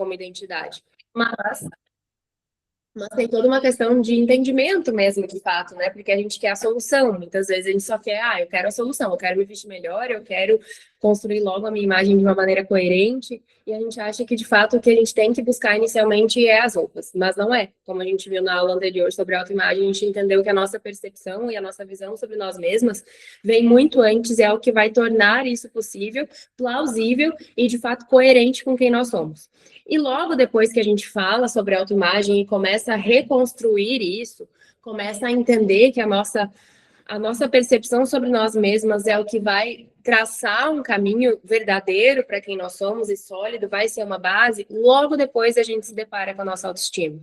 como identidade. Mas tem toda uma questão de entendimento mesmo, de fato, né? Porque a gente quer a solução. Muitas vezes a gente só quer, eu quero a solução, eu quero me vestir melhor, eu quero construir logo a minha imagem de uma maneira coerente. E a gente acha que, de fato, o que a gente tem que buscar inicialmente é as roupas. Mas não é. Como a gente viu na aula anterior sobre autoimagem, a gente entendeu que a nossa percepção e a nossa visão sobre nós mesmas vem muito antes e é o que vai tornar isso possível, plausível e, de fato, coerente com quem nós somos. E logo depois que a gente fala sobre autoimagem e começa a reconstruir isso, começa a entender que a nossa percepção sobre nós mesmas é o que vai traçar um caminho verdadeiro para quem nós somos e sólido, vai ser uma base, logo depois a gente se depara com a nossa autoestima.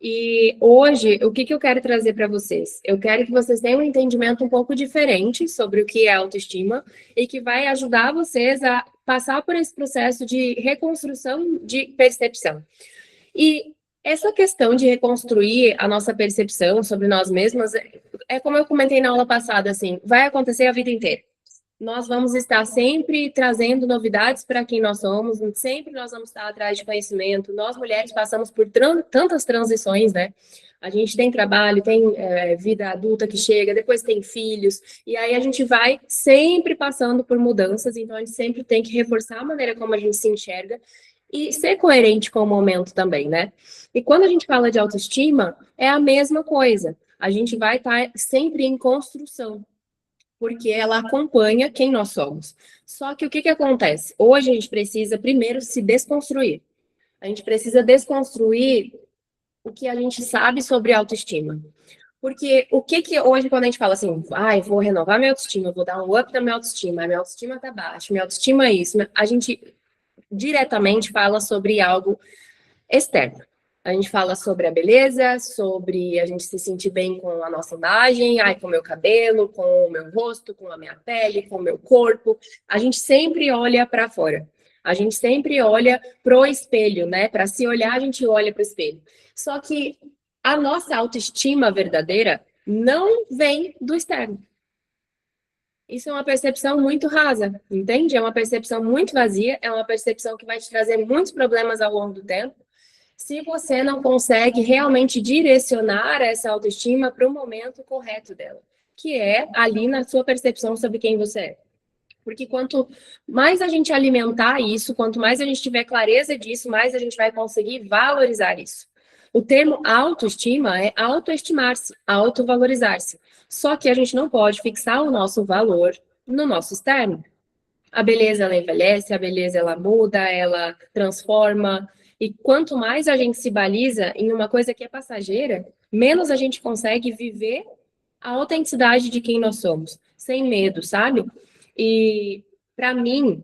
E hoje, o que eu quero trazer para vocês? Eu quero que vocês tenham um entendimento um pouco diferente sobre o que é autoestima e que vai ajudar vocês a passar por esse processo de reconstrução de percepção. E essa questão de reconstruir a nossa percepção sobre nós mesmas é como eu comentei na aula passada, assim, vai acontecer a vida inteira. Nós vamos estar sempre trazendo novidades para quem nós somos, sempre nós vamos estar atrás de conhecimento. Nós, mulheres, passamos por tantas transições, né? A gente tem trabalho, tem vida adulta que chega, depois tem filhos, e aí a gente vai sempre passando por mudanças, então a gente sempre tem que reforçar a maneira como a gente se enxerga e ser coerente com o momento também, né? E quando a gente fala de autoestima, é a mesma coisa. A gente vai estar sempre em construção, porque ela acompanha quem nós somos. Só que o que acontece? Hoje a gente precisa primeiro se desconstruir. A gente precisa desconstruir o que a gente sabe sobre autoestima. Porque o que hoje, quando a gente fala assim, eu vou renovar minha autoestima, eu vou dar um up na minha autoestima tá baixa, minha autoestima é isso, a gente diretamente fala sobre algo externo. A gente fala sobre a beleza, sobre a gente se sentir bem com a nossa imagem, com o meu cabelo, com o meu rosto, com a minha pele, com o meu corpo. A gente sempre olha para fora. A gente sempre olha pro espelho, né? Para se olhar, a gente olha pro espelho. Só que a nossa autoestima verdadeira não vem do externo. Isso é uma percepção muito rasa, entende? É uma percepção muito vazia, é uma percepção que vai te trazer muitos problemas ao longo do tempo, se você não consegue realmente direcionar essa autoestima para o momento correto dela, que é ali na sua percepção sobre quem você é. Porque quanto mais a gente alimentar isso, quanto mais a gente tiver clareza disso, mais a gente vai conseguir valorizar isso. O termo autoestima é autoestimar-se, autovalorizar-se. Só que a gente não pode fixar o nosso valor no nosso externo. A beleza, ela envelhece, a beleza, ela muda, ela transforma. E quanto mais a gente se baliza em uma coisa que é passageira, menos a gente consegue viver a autenticidade de quem nós somos, sem medo, sabe? E, para mim,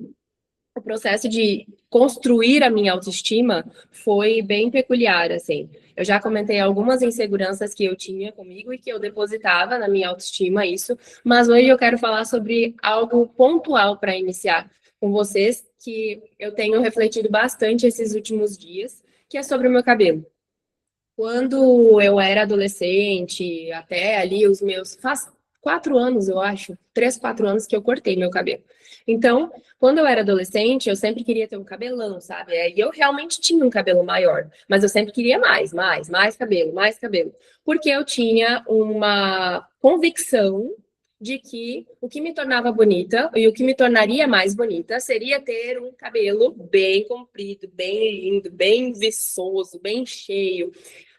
o processo de construir a minha autoestima foi bem peculiar, assim. Eu já comentei algumas inseguranças que eu tinha comigo e que eu depositava na minha autoestima, isso, mas hoje eu quero falar sobre algo pontual para iniciar com vocês, que eu tenho refletido bastante esses últimos dias, que é sobre o meu cabelo. Quando eu era adolescente, até ali os meus... Faz 4 anos, eu acho, 3, 4 anos que eu cortei meu cabelo. Então, quando eu era adolescente, eu sempre queria ter um cabelão, sabe? E eu realmente tinha um cabelo maior, mas eu sempre queria mais cabelo, mais cabelo. Porque eu tinha uma convicção de que o que me tornava bonita e o que me tornaria mais bonita seria ter um cabelo bem comprido, bem lindo, bem viçoso, bem cheio.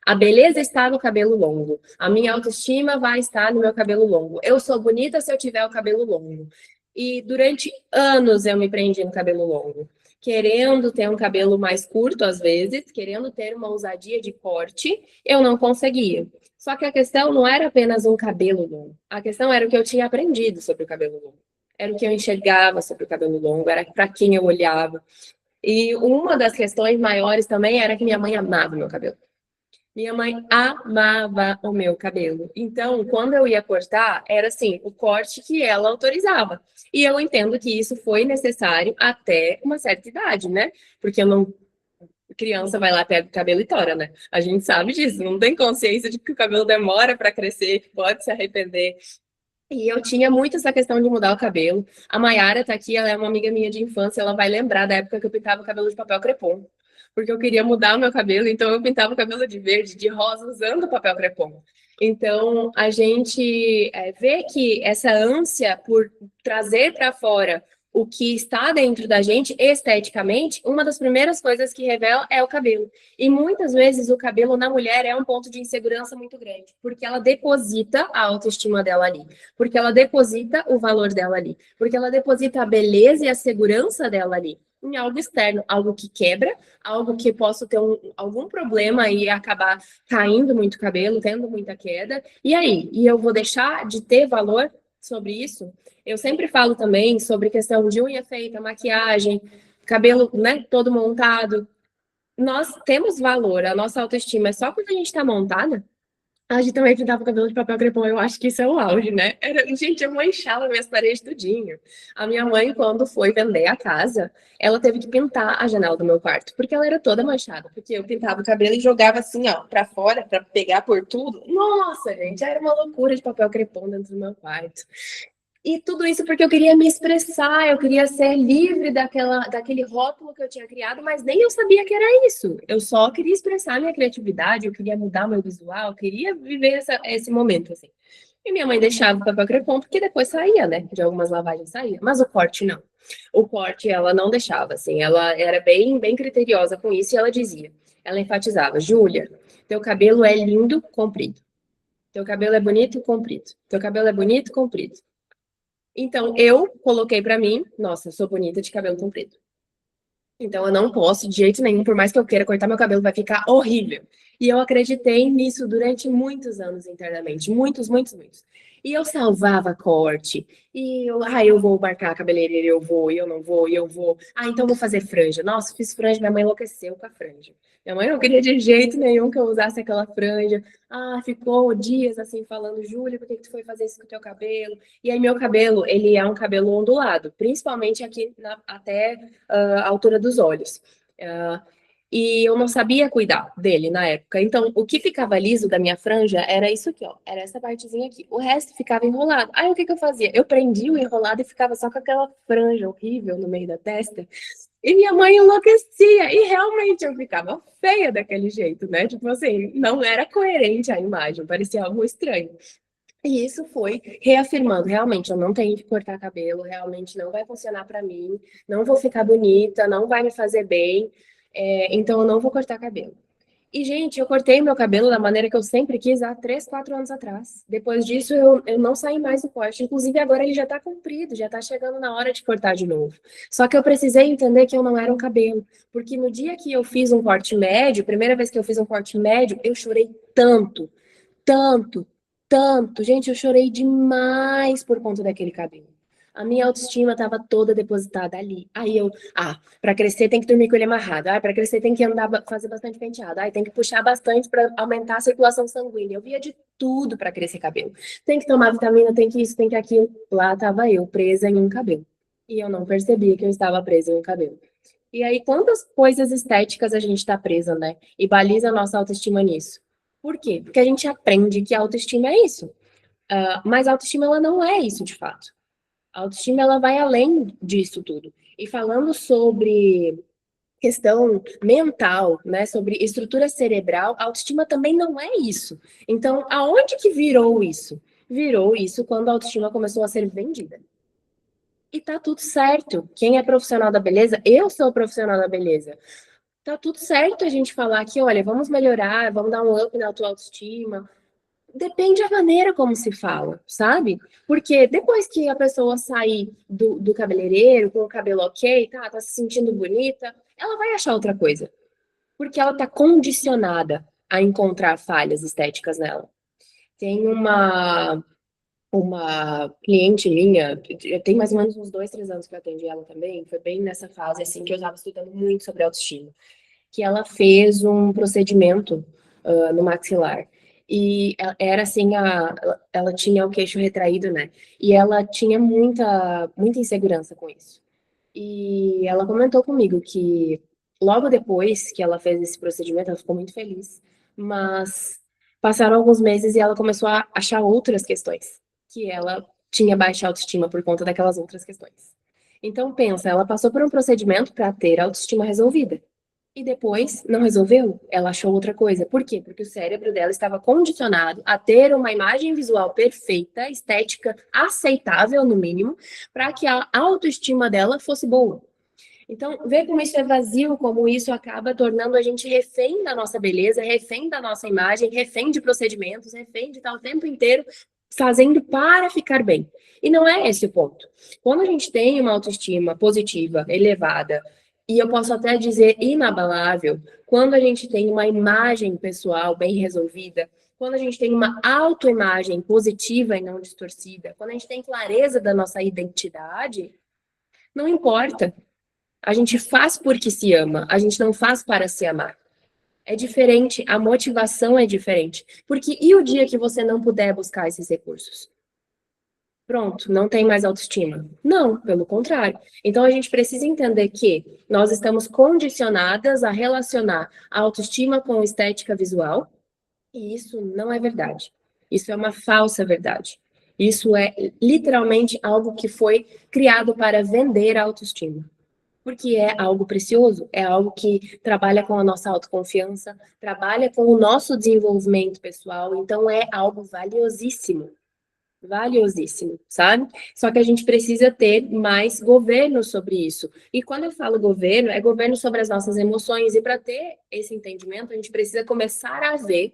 A beleza está no cabelo longo. A minha autoestima vai estar no meu cabelo longo. Eu sou bonita se eu tiver o cabelo longo. E durante anos eu me prendi no cabelo longo, querendo ter um cabelo mais curto às vezes, querendo ter uma ousadia de corte, eu não conseguia. Só que a questão não era apenas um cabelo longo. A questão era o que eu tinha aprendido sobre o cabelo longo. Era o que eu enxergava sobre o cabelo longo, era para quem eu olhava. E uma das questões maiores também era que minha mãe amava o meu cabelo. Minha mãe amava o meu cabelo. Então, quando eu ia cortar, era assim, o corte que ela autorizava. E eu entendo que isso foi necessário até uma certa idade, né? Porque eu não... Criança vai lá, pega o cabelo e tora, né? A gente sabe disso, não tem consciência de que o cabelo demora para crescer, que pode se arrepender. E eu tinha muito essa questão de mudar o cabelo. A Mayara tá aqui, ela é uma amiga minha de infância, ela vai lembrar da época que eu pintava o cabelo de papel crepom. porque eu queria mudar o meu cabelo, então eu pintava o cabelo de verde, de rosa, usando papel crepom. Então, a gente vê que essa ânsia por trazer para fora o que está dentro da gente esteticamente, uma das primeiras coisas que revela é o cabelo. E muitas vezes o cabelo na mulher é um ponto de insegurança muito grande, porque ela deposita a autoestima dela ali, porque ela deposita o valor dela ali, porque ela deposita a beleza e a segurança dela ali em algo externo, algo que quebra, algo que possa ter algum problema e acabar caindo muito cabelo, tendo muita queda. E aí? E eu vou deixar de ter valor sobre isso? Eu sempre falo também sobre questão de unha feita, maquiagem, cabelo, né, todo montado. Nós temos valor, a nossa autoestima é só quando a gente está montada. A gente também pintava o cabelo de papel crepom, eu acho que isso é o auge, né? Gente, eu manchava minhas paredes tudinho. A minha mãe, quando foi vender a casa, ela teve que pintar a janela do meu quarto, porque ela era toda manchada, porque eu pintava o cabelo e jogava assim, ó, pra fora, pra pegar por tudo. Nossa, gente, era uma loucura de papel crepom dentro do meu quarto. E tudo isso porque eu queria me expressar, eu queria ser livre daquele rótulo que eu tinha criado, mas nem eu sabia que era isso. Eu só queria expressar minha criatividade, eu queria mudar meu visual, eu queria viver esse momento, assim. E minha mãe deixava o papel crepom, porque depois saía, né? De algumas lavagens saía. Mas o corte não. O corte ela não deixava, assim. Ela era bem, bem criteriosa com isso e ela dizia, ela enfatizava, Júlia, teu cabelo é lindo, comprido. Teu cabelo é bonito, comprido. Teu cabelo é bonito, comprido. Então, eu coloquei pra mim, nossa, eu sou bonita de cabelo comprido. Então, eu não posso, de jeito nenhum, por mais que eu queira cortar meu cabelo, vai ficar horrível. E eu acreditei nisso durante muitos anos internamente, muitos, muitos, muitos. E eu salvava corte. E eu vou marcar a cabeleireira, eu vou, e eu não vou, e eu vou. Então eu vou fazer franja. Nossa, fiz franja, minha mãe enlouqueceu com a franja. Minha mãe não queria de jeito nenhum que eu usasse aquela franja. Ficou dias assim falando, Júlia, por que tu foi fazer isso com o teu cabelo? E aí meu cabelo, ele é um cabelo ondulado, principalmente aqui até a altura dos olhos. Uh, e eu não sabia cuidar dele na época. Então, o que ficava liso da minha franja era isso aqui, ó. Era essa partezinha aqui. O resto ficava enrolado. Aí, o que eu fazia? Eu prendia o enrolado e ficava só com aquela franja horrível no meio da testa. E minha mãe enlouquecia. E realmente eu ficava feia daquele jeito, né? Tipo assim, não era coerente a imagem. Parecia algo estranho. E isso foi reafirmando, realmente, eu não tenho que cortar cabelo, realmente não vai funcionar para mim, não vou ficar bonita, não vai me fazer bem, então eu não vou cortar cabelo. E, gente, eu cortei meu cabelo da maneira que eu sempre quis há 3, 4 anos atrás. Depois disso, eu não saí mais do corte. Inclusive, agora ele já tá comprido, já tá chegando na hora de cortar de novo. Só que eu precisei entender que eu não era um cabelo. Porque no dia que eu fiz um corte médio, primeira vez que eu fiz um corte médio, eu chorei tanto, tanto, tanto. Gente, eu chorei demais por conta daquele cabelo. A minha autoestima estava toda depositada ali. Aí para crescer tem que dormir com ele amarrado. Para crescer tem que andar, fazer bastante penteado. Tem que puxar bastante para aumentar a circulação sanguínea. Eu via de tudo para crescer cabelo. Tem que tomar vitamina, tem que isso, tem que aquilo. Lá estava eu, presa em um cabelo. E eu não percebia que eu estava presa em um cabelo. E aí, quantas coisas estéticas a gente está presa, né? E baliza a nossa autoestima nisso. Por quê? Porque a gente aprende que a autoestima é isso. Mas a autoestima, ela não é isso, de fato. A autoestima, ela vai além disso tudo. E falando sobre questão mental, né, sobre estrutura cerebral, a autoestima também não é isso. Então, aonde que virou isso? Virou isso quando a autoestima começou a ser vendida. E tá tudo certo. Quem é profissional da beleza, eu sou profissional da beleza. Tá tudo certo a gente falar que, olha, vamos melhorar, vamos dar um up na tua autoestima. Depende da maneira como se fala, sabe? Porque depois que a pessoa sair do cabeleireiro com o cabelo ok, tá se sentindo bonita, ela vai achar outra coisa. Porque ela tá condicionada a encontrar falhas estéticas nela. Tem uma cliente minha, tem mais ou menos uns 2, 3 anos que eu atendi ela também, foi bem nessa fase, assim, que eu estava estudando muito sobre autoestima, que ela fez um procedimento no maxilar. E era assim, ela tinha o queixo retraído, né? E ela tinha muita, muita insegurança com isso. E ela comentou comigo que logo depois que ela fez esse procedimento, ela ficou muito feliz, mas passaram alguns meses e ela começou a achar outras questões, que ela tinha baixa autoestima por conta daquelas outras questões. Então pensa, ela passou por um procedimento para ter a autoestima resolvida. E depois não resolveu, ela achou outra coisa. Por quê? Porque o cérebro dela estava condicionado a ter uma imagem visual perfeita, estética aceitável, no mínimo, para que a autoestima dela fosse boa. Então, vê como isso é vazio, como isso acaba tornando a gente refém da nossa beleza, refém da nossa imagem, refém de procedimentos, refém de estar o tempo inteiro fazendo para ficar bem. E não é esse o ponto. Quando a gente tem uma autoestima positiva, elevada, e eu posso até dizer inabalável, quando a gente tem uma imagem pessoal bem resolvida, quando a gente tem uma autoimagem positiva e não distorcida, quando a gente tem clareza da nossa identidade, não importa. A gente faz porque se ama, a gente não faz para se amar. É diferente, a motivação é diferente. Porque e o dia que você não puder buscar esses recursos? Pronto, não tem mais autoestima? Não, pelo contrário. Então a gente precisa entender que nós estamos condicionadas a relacionar a autoestima com estética visual, e isso não é verdade. Isso é uma falsa verdade. Isso é literalmente algo que foi criado para vender a autoestima. Porque é algo precioso, é algo que trabalha com a nossa autoconfiança, trabalha com o nosso desenvolvimento pessoal, então é algo valiosíssimo, sabe? Só que a gente precisa ter mais governo sobre isso. E quando eu falo governo, é governo sobre as nossas emoções, e para ter esse entendimento, a gente precisa começar a ver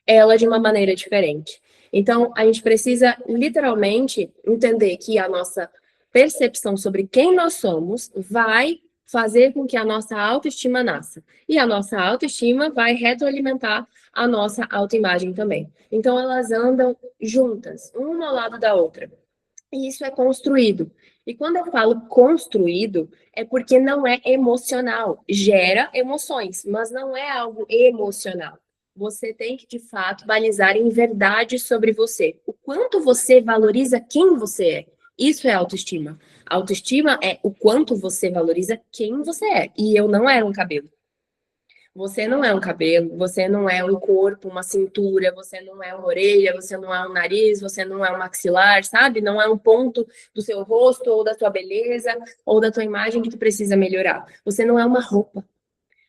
ela de uma maneira diferente. Então, a gente precisa literalmente entender que a nossa percepção sobre quem nós somos vai fazer com que a nossa autoestima nasça. E a nossa autoestima vai retroalimentar a nossa autoimagem também. Então, elas andam juntas, uma ao lado da outra. E isso é construído. E quando eu falo construído, é porque não é emocional. Gera emoções, mas não é algo emocional. Você tem que, de fato, balizar em verdade sobre você. O quanto você valoriza quem você é. Isso é autoestima. Autoestima é o quanto você valoriza quem você é. E eu não era um cabelo. Você não é um cabelo, você não é um corpo, uma cintura, você não é uma orelha, você não é um nariz, você não é um maxilar, sabe? Não é um ponto do seu rosto ou da tua beleza ou da tua imagem que tu precisa melhorar. Você não é uma roupa.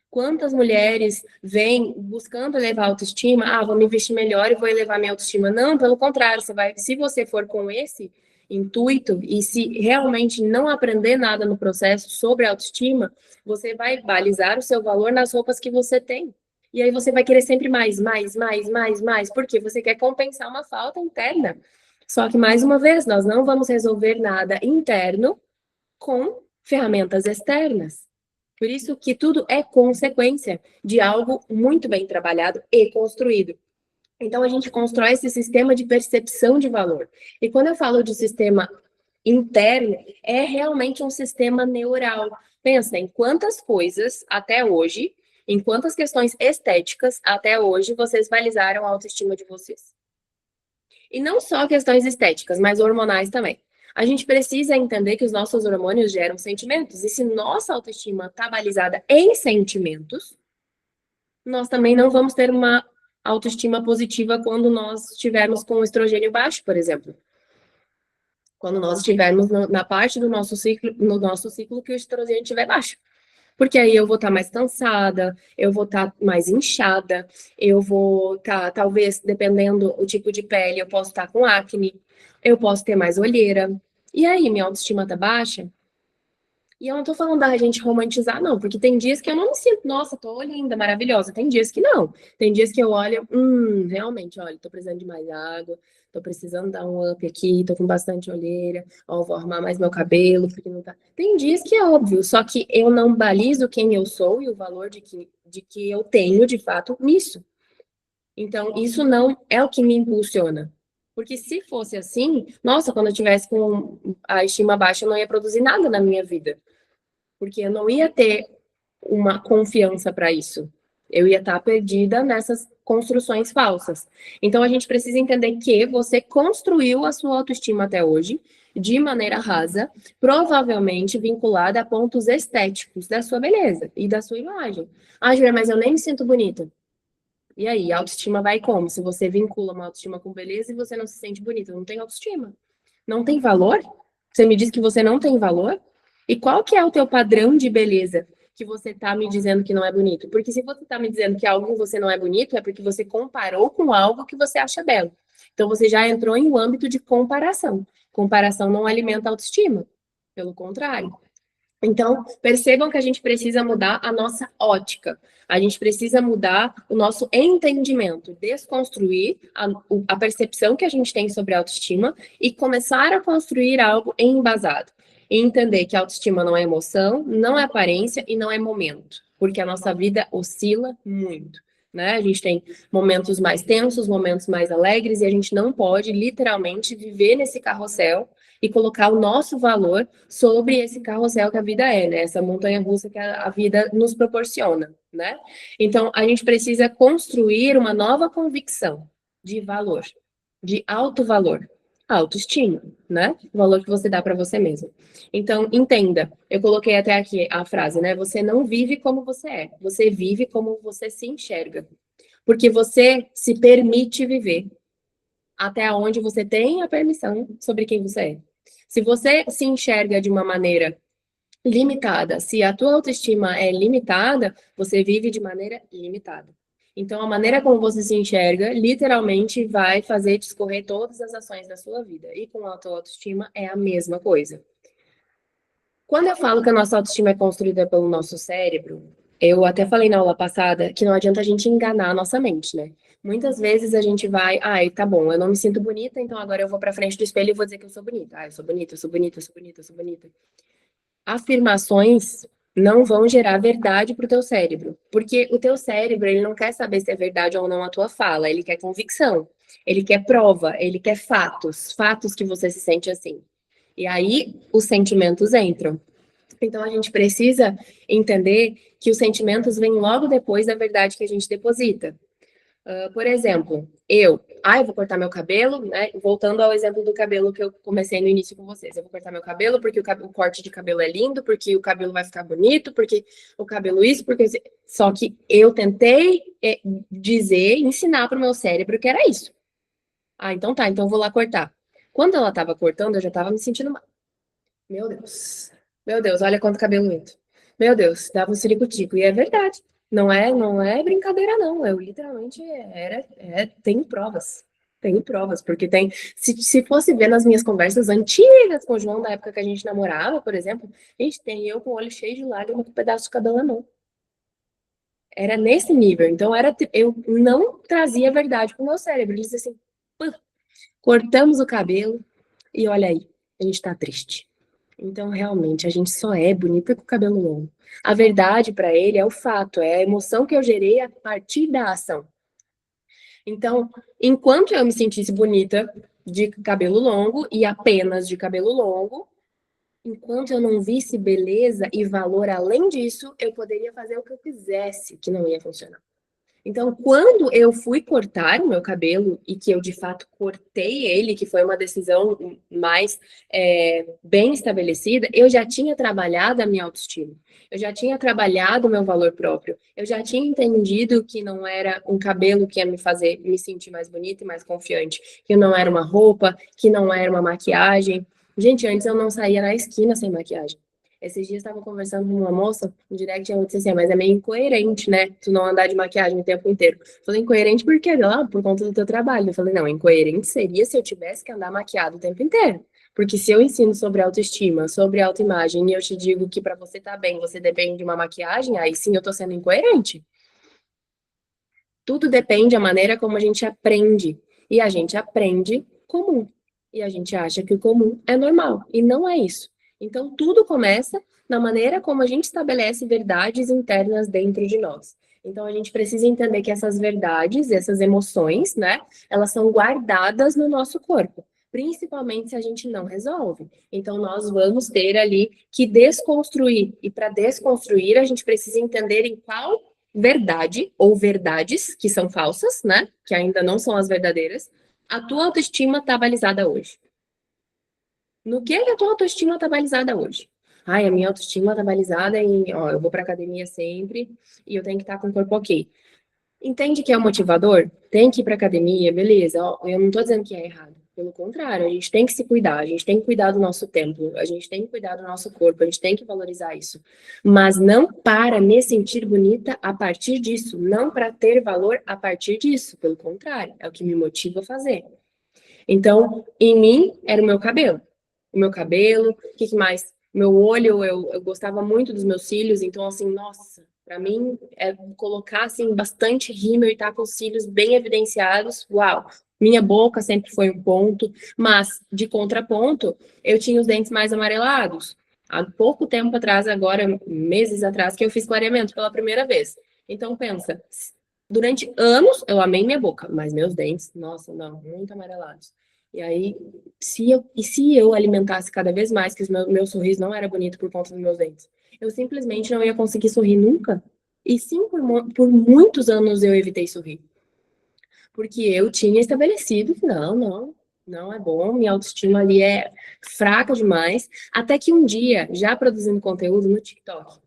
Quantas mulheres vêm buscando elevar a autoestima? Ah, vou me vestir melhor e vou elevar minha autoestima. Não, pelo contrário, você vai, se você for com esse intuito e se realmente não aprender nada no processo sobre autoestima, você vai balizar o seu valor nas roupas que você tem. E aí você vai querer sempre mais, mais, mais, mais, mais, porque você quer compensar uma falta interna. Só que, mais uma vez, nós não vamos resolver nada interno com ferramentas externas. Por isso que tudo é consequência de algo muito bem trabalhado e construído. Então, a gente constrói esse sistema de percepção de valor. E quando eu falo de sistema interno, é realmente um sistema neural. Pensa em quantas coisas até hoje, em quantas questões estéticas até hoje vocês balizaram a autoestima de vocês. E não só questões estéticas, mas hormonais também. A gente precisa entender que os nossos hormônios geram sentimentos. E se nossa autoestima está balizada em sentimentos, nós também não vamos ter uma autoestima positiva quando nós estivermos com o estrogênio baixo, por exemplo. Quando nós estivermos na parte do nosso ciclo, no nosso ciclo que o estrogênio estiver baixo. Porque aí eu vou estar mais cansada, eu vou estar mais inchada, eu vou estar, talvez, dependendo do tipo de pele, eu posso estar com acne, eu posso ter mais olheira. E aí, minha autoestima tá baixa? E eu não tô falando da gente romantizar, não, porque tem dias que eu não me sinto, nossa, tô linda, maravilhosa. Tem dias que não. Tem dias que eu olho, realmente, olha, tô precisando de mais água, tô precisando dar um up aqui, tô com bastante olheira, ó, vou arrumar mais meu cabelo, porque não tá. Tem dias que é óbvio, só que eu não balizo quem eu sou e o valor de que eu tenho, de fato, nisso. Então, isso não é o que me impulsiona. Porque se fosse assim, nossa, quando eu tivesse com a estima baixa, eu não ia produzir nada na minha vida. Porque eu não ia ter uma confiança para isso. Eu ia estar perdida nessas construções falsas. Então a gente precisa entender que você construiu a sua autoestima até hoje de maneira rasa, provavelmente vinculada a pontos estéticos da sua beleza e da sua imagem. Ah, Julia, mas eu nem me sinto bonita. E aí, a autoestima vai como? Se você vincula uma autoestima com beleza e você não se sente bonita, não tem autoestima. Não tem valor? Você me diz que você não tem valor? E qual que é o teu padrão de beleza? que você está me dizendo que não é bonito? Porque se você está me dizendo que algo que você não é bonito, é porque você comparou com algo que você acha belo. Então você já entrou em um âmbito de comparação. Comparação não alimenta a autoestima, pelo contrário. Então, percebam que a gente precisa mudar a nossa ótica. A gente precisa mudar o nosso entendimento, desconstruir a percepção que a gente tem sobre a autoestima e começar a construir algo embasado. E entender que a autoestima não é emoção, não é aparência e não é momento, porque a nossa vida oscila muito. Né? A gente tem momentos mais tensos, momentos mais alegres, e a gente não pode literalmente viver nesse carrossel e colocar o nosso valor sobre esse carrossel que a vida é, né? Essa montanha-russa que a vida nos proporciona, né? Então, a gente precisa construir uma nova convicção de valor, de alto valor, autoestima, né? O valor que você dá para você mesmo. Então, entenda, eu coloquei até aqui a frase, né? Você não vive como você é, você vive como você se enxerga. Porque você se permite viver até onde você tem a permissão sobre quem você é. Se você se enxerga de uma maneira limitada, se a tua autoestima é limitada, você vive de maneira limitada. Então, a maneira como você se enxerga, literalmente, vai fazer discorrer todas as ações da sua vida. E com a tua autoestima é a mesma coisa. Quando eu falo que a nossa autoestima é construída pelo nosso cérebro, eu até falei na aula passada que não adianta a gente enganar a nossa mente, né? Muitas vezes a gente vai, ai, tá bom, eu não me sinto bonita, então agora eu vou pra frente do espelho e vou dizer que eu sou bonita. Ah, eu sou bonita, eu sou bonita, eu sou bonita, eu sou bonita. Afirmações não vão gerar verdade pro teu cérebro, porque o teu cérebro, ele não quer saber se é verdade ou não a tua fala, ele quer convicção, ele quer prova, ele quer fatos, fatos que você se sente assim. E aí os sentimentos entram. Então a gente precisa entender que os sentimentos vêm logo depois da verdade que a gente deposita. Por exemplo, eu vou cortar meu cabelo, né? Voltando ao exemplo do cabelo que eu comecei no início com vocês. Eu vou cortar meu cabelo porque o corte de cabelo é lindo, porque o cabelo vai ficar bonito, porque o cabelo isso, porque. Só que eu tentei dizer, ensinar para o meu cérebro que era isso. Ah, então tá, então eu vou lá cortar. Quando ela estava cortando, eu já estava me sentindo mal. Meu Deus. Meu Deus, olha quanto cabelo lindo. Meu Deus, dava um ciricutico. E é verdade. Não é brincadeira, não. Eu literalmente tenho provas. Tenho provas, porque tem. Se fosse ver nas minhas conversas antigas com o João, da época que a gente namorava, por exemplo, gente, tem eu com o olho cheio de lágrimas com um pedaço de cabelo na mão. Era nesse nível. Então, eu não trazia a verdade pro meu cérebro. Ele dizia assim: "Pã, cortamos o cabelo e olha aí, a gente tá triste." Então, realmente, a gente só é bonita com o cabelo longo. A verdade para ele é o fato, é a emoção que eu gerei a partir da ação. Então, enquanto eu me sentisse bonita de cabelo longo e apenas de cabelo longo, enquanto eu não visse beleza e valor além disso, eu poderia fazer o que eu quisesse, que não ia funcionar. Então, quando eu fui cortar o meu cabelo e que eu de fato cortei ele, que foi uma decisão mais bem estabelecida, eu já tinha trabalhado a minha autoestima, eu já tinha trabalhado o meu valor próprio, eu já tinha entendido que não era um cabelo que ia me fazer me sentir mais bonita e mais confiante, que não era uma roupa, que não era uma maquiagem. Gente, antes eu não saía na esquina sem maquiagem. Esses dias estava conversando com uma moça, no direct, ela disse assim, mas é meio incoerente, né? Tu não andar de maquiagem o tempo inteiro. Eu falei, incoerente por quê? Lá, por conta do teu trabalho. Eu falei, não, incoerente seria se eu tivesse que andar maquiado o tempo inteiro. Porque se eu ensino sobre autoestima, sobre autoimagem, e eu te digo que para você estar bem, você depende de uma maquiagem, aí sim eu tô sendo incoerente. Tudo depende da maneira como a gente aprende. E a gente aprende comum. E a gente acha que o comum é normal. E não é isso. Então, tudo começa na maneira como a gente estabelece verdades internas dentro de nós. Então, a gente precisa entender que essas verdades, essas emoções, né, elas são guardadas no nosso corpo, principalmente se a gente não resolve. Então, nós vamos ter ali que desconstruir. E para desconstruir, a gente precisa entender em qual verdade ou verdades que são falsas, né, que ainda não são as verdadeiras, a tua autoestima está balizada hoje. No que a tua autoestima está balizada hoje? Ai, a minha autoestima está balizada em, ó, eu vou para academia sempre e eu tenho que estar com o corpo ok. Entende que é um motivador? Tem que ir para academia, beleza. Ó, eu não estou dizendo que é errado. Pelo contrário, a gente tem que se cuidar, a gente tem que cuidar do nosso templo, a gente tem que cuidar do nosso corpo, a gente tem que valorizar isso. Mas não para me sentir bonita a partir disso, não para ter valor a partir disso. Pelo contrário, é o que me motiva a fazer. Então, em mim, era o meu cabelo. O meu cabelo, o que mais? Meu olho, eu gostava muito dos meus cílios, então, assim, nossa, para mim, é colocar, assim, bastante rímel e estar com os cílios bem evidenciados, uau. Minha boca sempre foi um ponto, mas, de contraponto, eu tinha os dentes mais amarelados. Há pouco tempo atrás, agora, meses atrás, que eu fiz clareamento pela primeira vez. Então, pensa, durante anos, eu amei minha boca, mas meus dentes, nossa, não, muito amarelados. E aí, se eu alimentasse cada vez mais, que meu sorriso não era bonito por conta dos meus dentes, eu simplesmente não ia conseguir sorrir nunca. E sim, por muitos anos eu evitei sorrir. Porque eu tinha estabelecido que não é bom, minha autoestima ali é fraca demais. Até que um dia, já produzindo conteúdo no TikTok,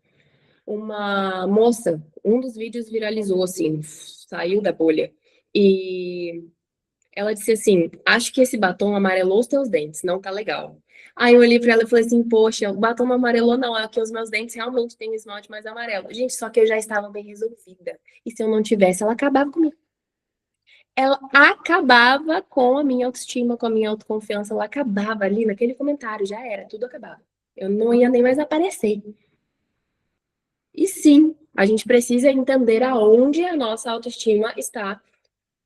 uma moça, um dos vídeos viralizou assim, saiu da bolha. E ela disse assim: acho que esse batom amarelou os teus dentes, não tá legal. Aí eu olhei pra ela e falei assim: poxa, o batom não amarelou, não, é que os meus dentes realmente têm um esmalte mais amarelo. Gente, só que eu já estava bem resolvida. E se eu não tivesse, ela acabava comigo. Ela acabava com a minha autoestima, com a minha autoconfiança, ela acabava ali naquele comentário, já era, tudo acabava. Eu não ia nem mais aparecer. E sim, a gente precisa entender aonde a nossa autoestima está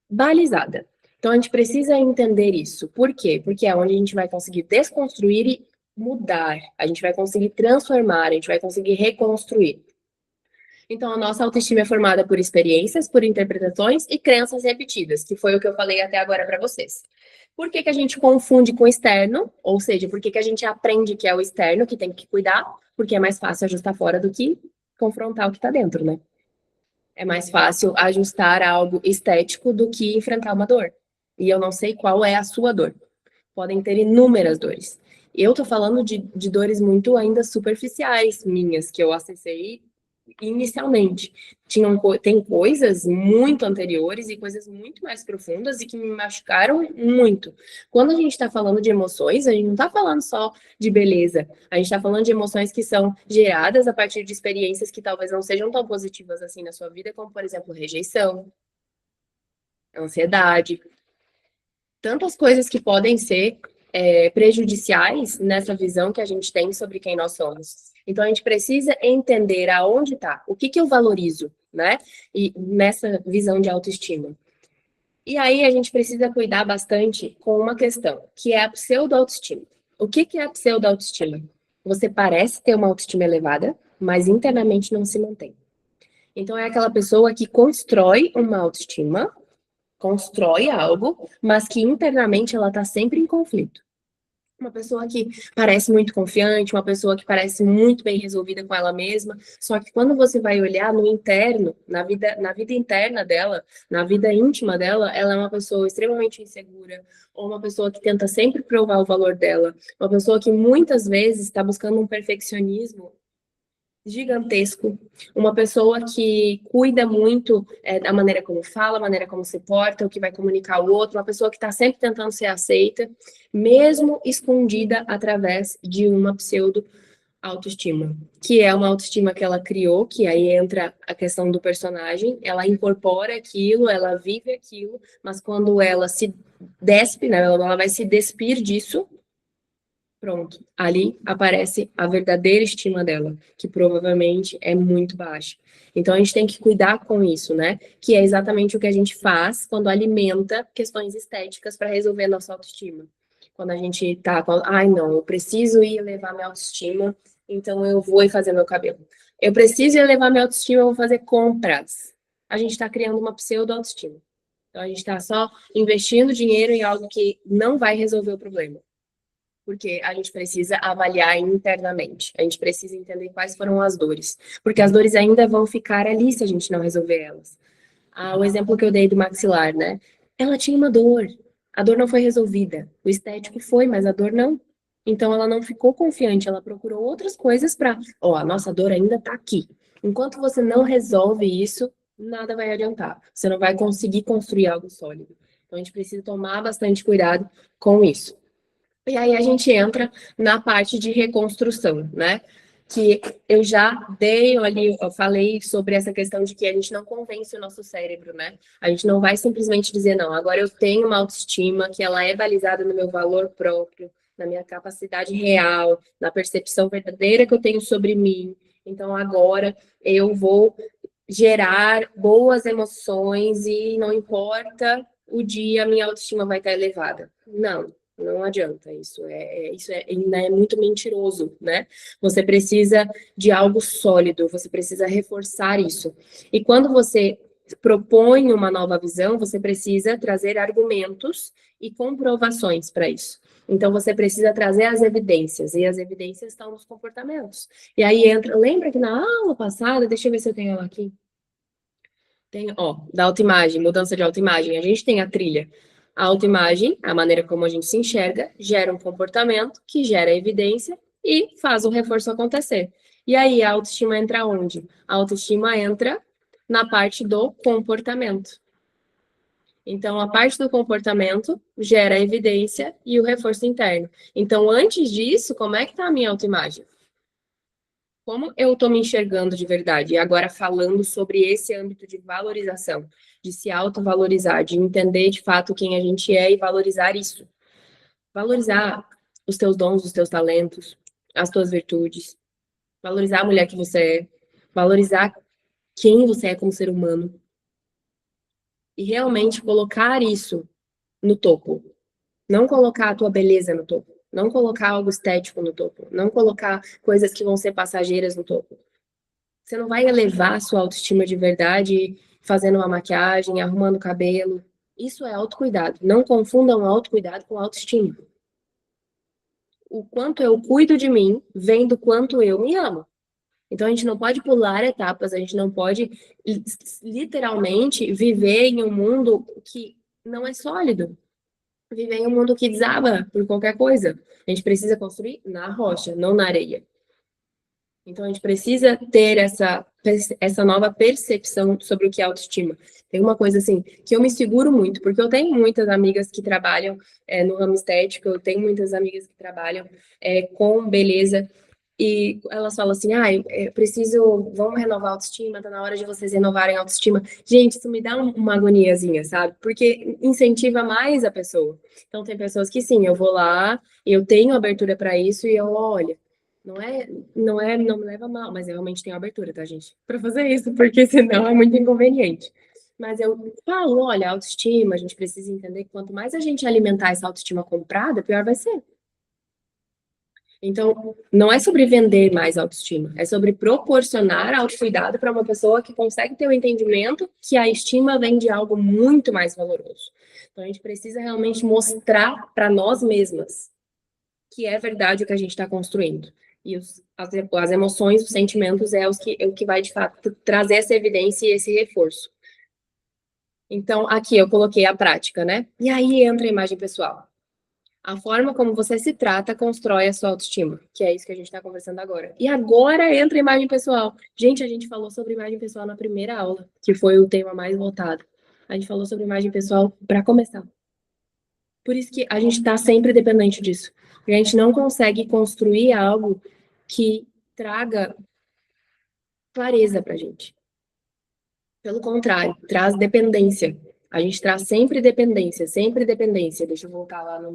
balizada. Então a gente precisa entender isso. Por quê? Porque é onde a gente vai conseguir desconstruir e mudar. A gente vai conseguir transformar, a gente vai conseguir reconstruir. Então a nossa autoestima é formada por experiências, por interpretações e crenças repetidas, que foi o que eu falei até agora para vocês. Por que que a gente confunde com o externo? Ou seja, por que que a gente aprende que é o externo que tem que cuidar? Porque é mais fácil ajustar fora do que confrontar o que está dentro, né? É mais fácil ajustar algo estético do que enfrentar uma dor. E eu não sei qual é a sua dor. Podem ter inúmeras dores. Eu tô falando de dores muito ainda superficiais minhas, que eu acessei inicialmente. Tem coisas muito anteriores e coisas muito mais profundas e que me machucaram muito. Quando a gente está falando de emoções, a gente não está falando só de beleza. A gente está falando de emoções que são geradas a partir de experiências que talvez não sejam tão positivas assim na sua vida, como, por exemplo, rejeição, ansiedade. Tantas coisas que podem ser prejudiciais nessa visão que a gente tem sobre quem nós somos. Então a gente precisa entender aonde está, o que que eu valorizo, né? E nessa visão de autoestima. E aí a gente precisa cuidar bastante com uma questão, que é a pseudo-autoestima. O que que é a pseudo-autoestima? Você parece ter uma autoestima elevada, mas internamente não se mantém. Então é aquela pessoa que constrói algo, mas que internamente ela está sempre em conflito. Uma pessoa que parece muito confiante, uma pessoa que parece muito bem resolvida com ela mesma, só que quando você vai olhar no interno, na vida interna dela, na vida íntima dela, ela é uma pessoa extremamente insegura, ou uma pessoa que tenta sempre provar o valor dela, uma pessoa que muitas vezes está buscando um perfeccionismo gigantesco, uma pessoa que cuida muito da maneira como fala, a maneira como se porta, o que vai comunicar ao outro, uma pessoa que está sempre tentando ser aceita, mesmo escondida através de uma pseudo autoestima, que é uma autoestima que ela criou, que aí entra a questão do personagem, ela incorpora aquilo, ela vive aquilo, mas quando ela se despe, né, ela vai se despir disso. Pronto, ali aparece a verdadeira estima dela, que provavelmente é muito baixa. Então a gente tem que cuidar com isso, né? Que é exatamente o que a gente faz quando alimenta questões estéticas para resolver a nossa autoestima. Quando a gente tá com, ai não, eu preciso ir elevar minha autoestima, então eu vou ir fazer meu cabelo. Eu preciso ir elevar minha autoestima, eu vou fazer compras. A gente está criando uma pseudo-autoestima. Então a gente está só investindo dinheiro em algo que não vai resolver o problema, porque a gente precisa avaliar internamente. A gente precisa entender quais foram as dores, porque as dores ainda vão ficar ali se a gente não resolver elas. O exemplo que eu dei do maxilar, né? Ela tinha uma dor, a dor não foi resolvida. O estético foi, mas a dor não. Então ela não ficou confiante, ela procurou outras coisas para, a nossa dor ainda tá aqui. Enquanto você não resolve isso, nada vai adiantar. Você não vai conseguir construir algo sólido. Então, a gente precisa tomar bastante cuidado com isso. E aí a gente entra na parte de reconstrução, né? Que eu já dei ali, eu falei sobre essa questão de que a gente não convence o nosso cérebro, né? A gente não vai simplesmente dizer, não, agora eu tenho uma autoestima que ela é balizada no meu valor próprio, na minha capacidade real, na percepção verdadeira que eu tenho sobre mim. Então agora eu vou gerar boas emoções e não importa o dia, a minha autoestima vai estar elevada. Não adianta, isso ainda é muito mentiroso, né? Você precisa de algo sólido, você precisa reforçar isso. E quando você propõe uma nova visão, você precisa trazer argumentos e comprovações para isso. Então você precisa trazer as evidências, e as evidências estão nos comportamentos. E aí entra, lembra que na aula passada, deixa eu ver se eu tenho ela aqui. Tem, ó, da autoimagem, mudança de autoimagem. A gente tem a trilha. A autoimagem, a maneira como a gente se enxerga, gera um comportamento que gera evidência e faz o reforço acontecer. E aí a autoestima entra onde? A autoestima entra na parte do comportamento. Então, a parte do comportamento gera evidência e o reforço interno. Então, antes disso, como é que está a minha autoimagem? Como eu estou me enxergando de verdade? E agora falando sobre esse âmbito de valorização, de se autovalorizar, de entender de fato quem a gente é e valorizar isso. Valorizar os teus dons, os teus talentos, as tuas virtudes. Valorizar a mulher que você é. Valorizar quem você é como ser humano. E realmente colocar isso no topo. Não colocar a tua beleza no topo. Não colocar algo estético no topo. Não colocar coisas que vão ser passageiras no topo. Você não vai elevar a sua autoestima de verdade fazendo uma maquiagem, arrumando o cabelo. Isso é autocuidado. Não confundam autocuidado com autoestima. O quanto eu cuido de mim vem do quanto eu me amo. Então a gente não pode pular etapas, a gente não pode literalmente viver em um mundo que não é sólido. Viver em um mundo que desaba por qualquer coisa. A gente precisa construir na rocha, não na areia. Então, a gente precisa ter essa nova percepção sobre o que é autoestima. Tem uma coisa assim, que eu me seguro muito, porque eu tenho muitas amigas que trabalham no ramo estético, eu tenho muitas amigas que trabalham com beleza, e elas falam assim, eu preciso, vamos renovar a autoestima, tá na hora de vocês renovarem a autoestima. Gente, isso me dá uma agoniazinha, sabe? Porque incentiva mais a pessoa. Então, tem pessoas que sim, eu vou lá, eu tenho abertura para isso, e eu, olha, não me leva a mal, mas eu realmente tenho abertura, tá, gente? Para fazer isso, porque senão é muito inconveniente. Mas eu falo, olha, autoestima, a gente precisa entender que quanto mais a gente alimentar essa autoestima comprada, pior vai ser. Então, não é sobre vender mais autoestima, é sobre proporcionar autocuidado para uma pessoa que consegue ter o entendimento que a estima vem de algo muito mais valoroso. Então, a gente precisa realmente mostrar para nós mesmas que é verdade o que a gente está construindo. E as emoções, os sentimentos é o que vai, de fato, trazer essa evidência e esse reforço. Então, aqui eu coloquei a prática, né? E aí entra a imagem pessoal. A forma como você se trata constrói a sua autoestima, que é isso que a gente está conversando agora. E agora entra a imagem pessoal. Gente, a gente falou sobre imagem pessoal na primeira aula, que foi o tema mais votado. A gente falou sobre imagem pessoal para começar. Por isso que a gente está sempre dependente disso. A gente não consegue construir algo que traga clareza para a gente. Pelo contrário, traz dependência. A gente traz sempre dependência, sempre dependência. Deixa eu voltar lá no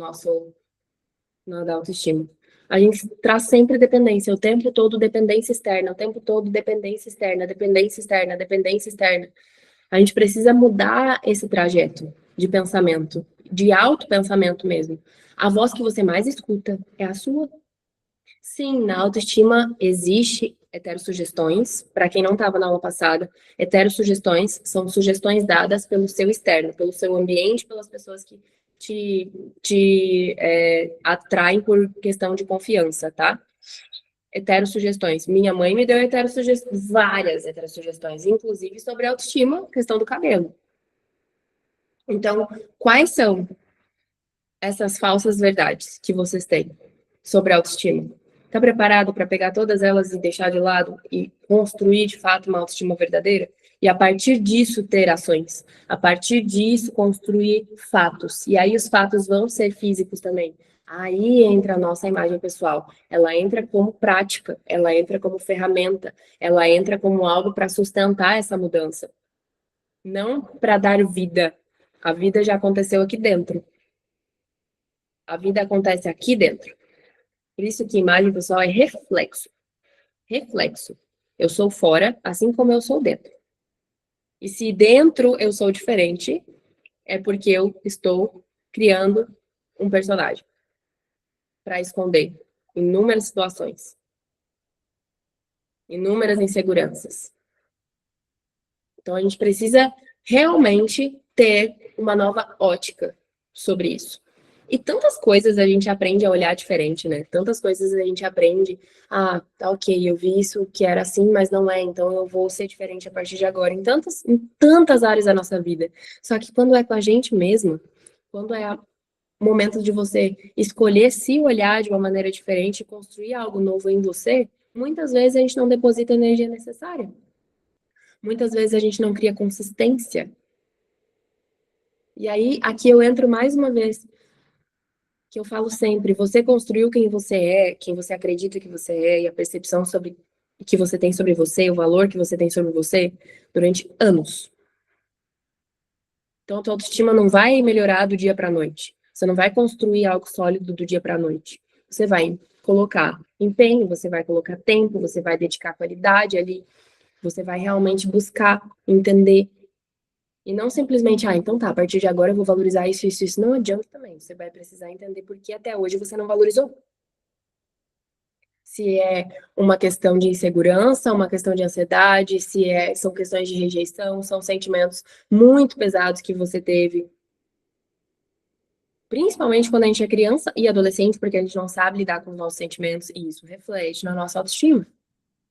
da autoestima. A gente traz sempre dependência, o tempo todo dependência externa, o tempo todo dependência externa, dependência externa, dependência externa. A gente precisa mudar esse trajeto de pensamento, de autopensamento mesmo. A voz que você mais escuta é a sua. Sim, na autoestima existe heterossugestões. Para quem não estava na aula passada, heterossugestões são sugestões dadas pelo seu externo, pelo seu ambiente, pelas pessoas que te atraem por questão de confiança, tá? Heterossugestões. Minha mãe me deu várias heterossugestões, inclusive sobre autoestima, questão do cabelo. Então, quais são essas falsas verdades que vocês têm sobre a autoestima? Está preparado para pegar todas elas e deixar de lado e construir de fato uma autoestima verdadeira? E a partir disso ter ações, a partir disso construir fatos. E aí os fatos vão ser físicos também. Aí entra a nossa imagem pessoal. Ela entra como prática, ela entra como ferramenta, ela entra como algo para sustentar essa mudança. Não para dar vida. A vida já aconteceu aqui dentro. A vida acontece aqui dentro. Por isso que imagem pessoal é reflexo. Reflexo. Eu sou fora, assim como eu sou dentro. E se dentro eu sou diferente, é porque eu estou criando um personagem para esconder inúmeras situações, inúmeras inseguranças. Então a gente precisa realmente ter uma nova ótica sobre isso. E tantas coisas a gente aprende a olhar diferente, né? Tantas coisas a gente aprende, tá ok, eu vi isso que era assim, mas não é, então eu vou ser diferente a partir de agora, em tantas áreas da nossa vida. Só que quando é com a gente mesmo, quando é o momento de você escolher se olhar de uma maneira diferente e construir algo novo em você, muitas vezes a gente não deposita a energia necessária. Muitas vezes a gente não cria consistência. E aí, aqui eu entro mais uma vez, que eu falo sempre, você construiu quem você acredita que você é, e a percepção sobre que você tem sobre você, o valor que você tem sobre você, durante anos. Então, a tua autoestima não vai melhorar do dia para a noite. Você não vai construir algo sólido do dia para a noite. Você vai colocar empenho, você vai colocar tempo, você vai dedicar qualidade ali, você vai realmente buscar entender. E não simplesmente, então tá, a partir de agora eu vou valorizar isso, isso, isso. Não adianta também. Você vai precisar entender por que até hoje você não valorizou. Se é uma questão de insegurança, uma questão de ansiedade, são questões de rejeição, são sentimentos muito pesados que você teve. Principalmente quando a gente é criança e adolescente, porque a gente não sabe lidar com os nossos sentimentos, e isso reflete na nossa autoestima.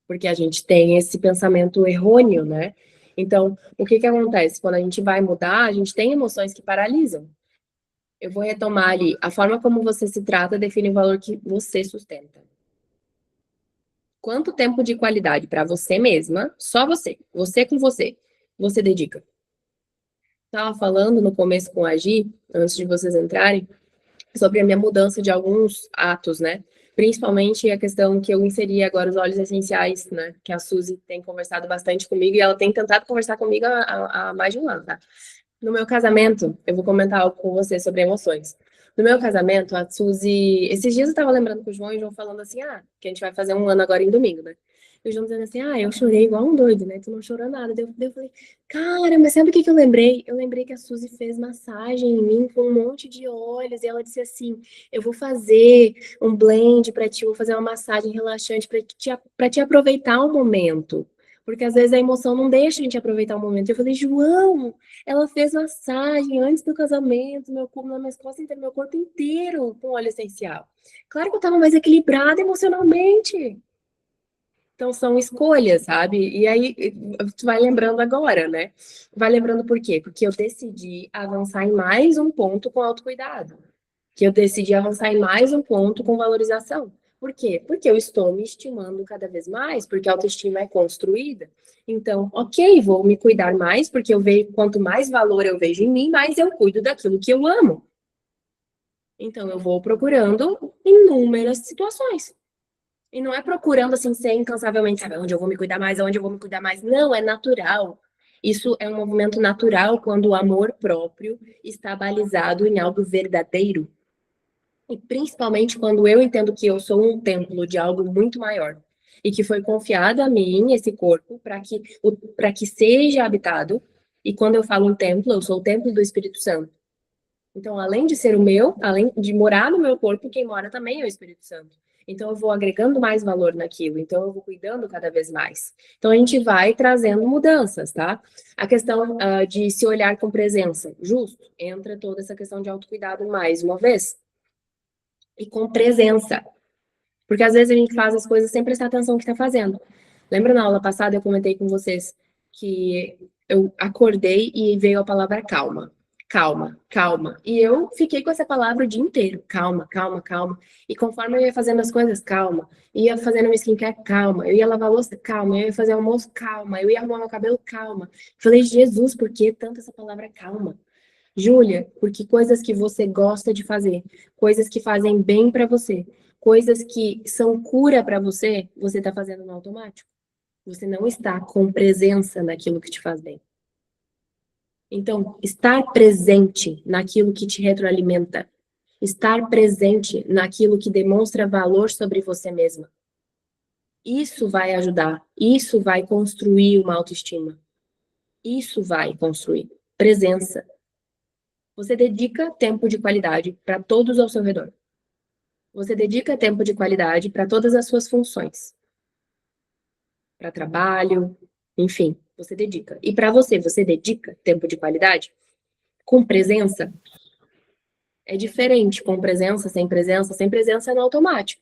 Porque a gente tem esse pensamento errôneo, né? Então, o que acontece? Quando a gente vai mudar, a gente tem emoções que paralisam. Eu vou retomar ali. A forma como você se trata define o valor que você sustenta. Quanto tempo de qualidade para você mesma, só você com você dedica? Estava falando no começo com a Gi, antes de vocês entrarem, sobre a minha mudança de alguns atos, né? Principalmente a questão que eu inseri agora os óleos essenciais, né? Que a Suzy tem conversado bastante comigo e ela tem tentado conversar comigo há mais de um ano, tá? No meu casamento, eu vou comentar algo com você sobre emoções. No meu casamento, a Suzy. Esses dias eu tava lembrando com o João e o João falando assim, que a gente vai fazer um ano agora em domingo, né? E o João dizendo assim, eu chorei igual um doido, né? Tu não chorou nada. Daí eu falei, cara, mas sabe o que eu lembrei? Eu lembrei que a Suzy fez massagem em mim com um monte de óleos. E ela disse assim: eu vou fazer um blend pra ti, vou fazer uma massagem relaxante pra te aproveitar o momento. Porque às vezes a emoção não deixa a gente aproveitar o momento. Eu falei, João, ela fez massagem antes do casamento, meu corpo, nas minhas costas inteiras, meu corpo inteiro com óleo essencial. Claro que eu estava mais equilibrada emocionalmente. Então são escolhas, sabe? E aí tu vai lembrando agora, né? Vai lembrando por quê? Porque eu decidi avançar em mais um ponto com autocuidado. Que eu decidi avançar em mais um ponto com valorização. Por quê? Porque eu estou me estimando cada vez mais, porque a autoestima é construída. Então, ok, vou me cuidar mais, porque eu vejo quanto mais valor eu vejo em mim, mais eu cuido daquilo que eu amo. Então, eu vou procurando inúmeras situações. E não é procurando assim, ser incansavelmente, sabe, onde eu vou me cuidar mais, onde eu vou me cuidar mais. Não, é natural. Isso é um movimento natural quando o amor próprio está balizado em algo verdadeiro. E principalmente quando eu entendo que eu sou um templo de algo muito maior. E que foi confiado a mim, esse corpo, para que seja habitado. E quando eu falo um templo, eu sou o templo do Espírito Santo. Então, além de ser o meu, além de morar no meu corpo, quem mora também é o Espírito Santo. Então, eu vou agregando mais valor naquilo. Então, eu vou cuidando cada vez mais. Então, a gente vai trazendo mudanças, tá? A questão de se olhar com presença, justo? Entra toda essa questão de autocuidado mais uma vez. E com presença. Porque às vezes a gente faz as coisas sem prestar atenção no que está fazendo. Lembra na aula passada eu comentei com vocês que eu acordei e veio a palavra calma. calma, calma. E eu fiquei com essa palavra o dia inteiro, calma, calma, calma. E conforme eu ia fazendo as coisas, calma. Ia fazendo meu skincare, calma. Eu ia lavar a louça, calma. Eu ia fazer almoço, calma. Eu ia arrumar meu cabelo, calma. Falei, Jesus, por que tanto essa palavra calma? Júlia, porque coisas que você gosta de fazer, coisas que fazem bem para você, coisas que são cura para você, você está fazendo no automático. Você não está com presença naquilo que te faz bem. Então, estar presente naquilo que te retroalimenta, estar presente naquilo que demonstra valor sobre você mesma. Isso vai ajudar, isso vai construir uma autoestima. Isso vai construir presença. Você dedica tempo de qualidade para todos ao seu redor. Você dedica tempo de qualidade para todas as suas funções. Para trabalho, enfim, você dedica. E para você, você dedica tempo de qualidade? Com presença? É diferente com presença, sem presença é no automático.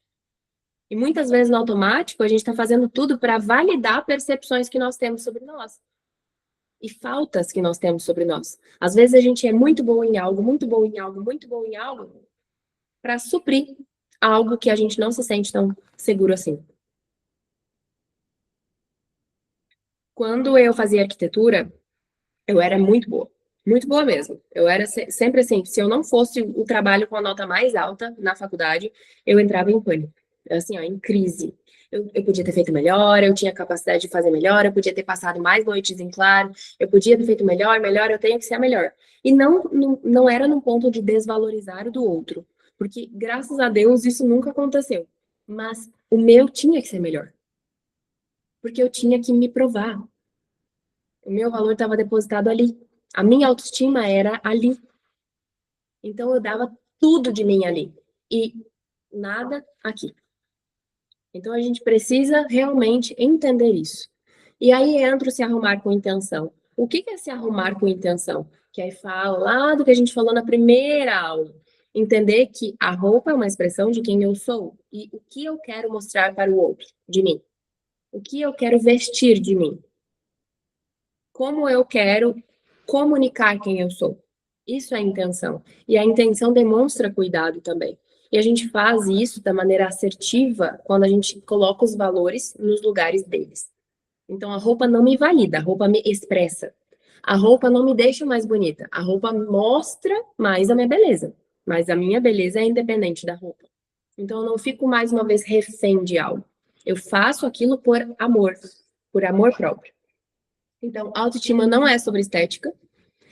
E muitas vezes no automático a gente está fazendo tudo para validar percepções que nós temos sobre nós. E faltas que nós temos sobre nós. Às vezes a gente é muito bom em algo, muito bom em algo, muito bom em algo, para suprir algo que a gente não se sente tão seguro assim. Quando eu fazia arquitetura, eu era muito boa mesmo. Eu era sempre assim, se eu não fosse o trabalho com a nota mais alta na faculdade, eu entrava em pânico. Assim, ó, em crise. Eu podia ter feito melhor, eu tinha capacidade de fazer melhor, eu podia ter passado mais noites em claro, eu podia ter feito melhor, eu tenho que ser a melhor. E não era num ponto de desvalorizar o do outro, porque graças a Deus isso nunca aconteceu. Mas o meu tinha que ser melhor, porque eu tinha que me provar. O meu valor estava depositado ali. A minha autoestima era ali. Então eu dava tudo de mim ali e nada aqui. Então a gente precisa realmente entender isso. E aí entra o se arrumar com intenção. O que é se arrumar com intenção? Que aí fala lá do que a gente falou na primeira aula. Entender que a roupa é uma expressão de quem eu sou e o que eu quero mostrar para o outro, de mim. O que eu quero vestir de mim. Como eu quero comunicar quem eu sou. Isso é a intenção. E a intenção demonstra cuidado também. E a gente faz isso da maneira assertiva quando a gente coloca os valores nos lugares deles. Então a roupa não me valida, a roupa me expressa. A roupa não me deixa mais bonita, a roupa mostra mais a minha beleza. Mas a minha beleza é independente da roupa. Então eu não fico mais uma vez refém de algo. Eu faço aquilo por amor próprio. Então, autoestima não é sobre estética,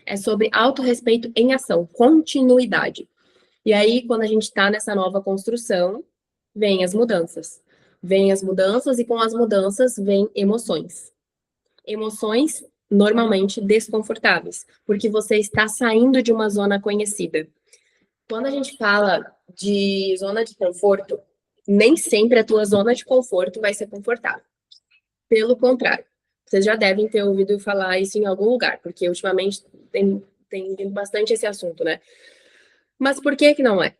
é sobre autorrespeito em ação, continuidade. E aí, quando a gente está nessa nova construção, vem as mudanças. Vem as mudanças e com as mudanças vem emoções. Emoções normalmente desconfortáveis, porque você está saindo de uma zona conhecida. Quando a gente fala de zona de conforto, nem sempre a tua zona de conforto vai ser confortável. Pelo contrário, vocês já devem ter ouvido falar isso em algum lugar, porque ultimamente tem vindo bastante esse assunto, né? Mas por que que não é?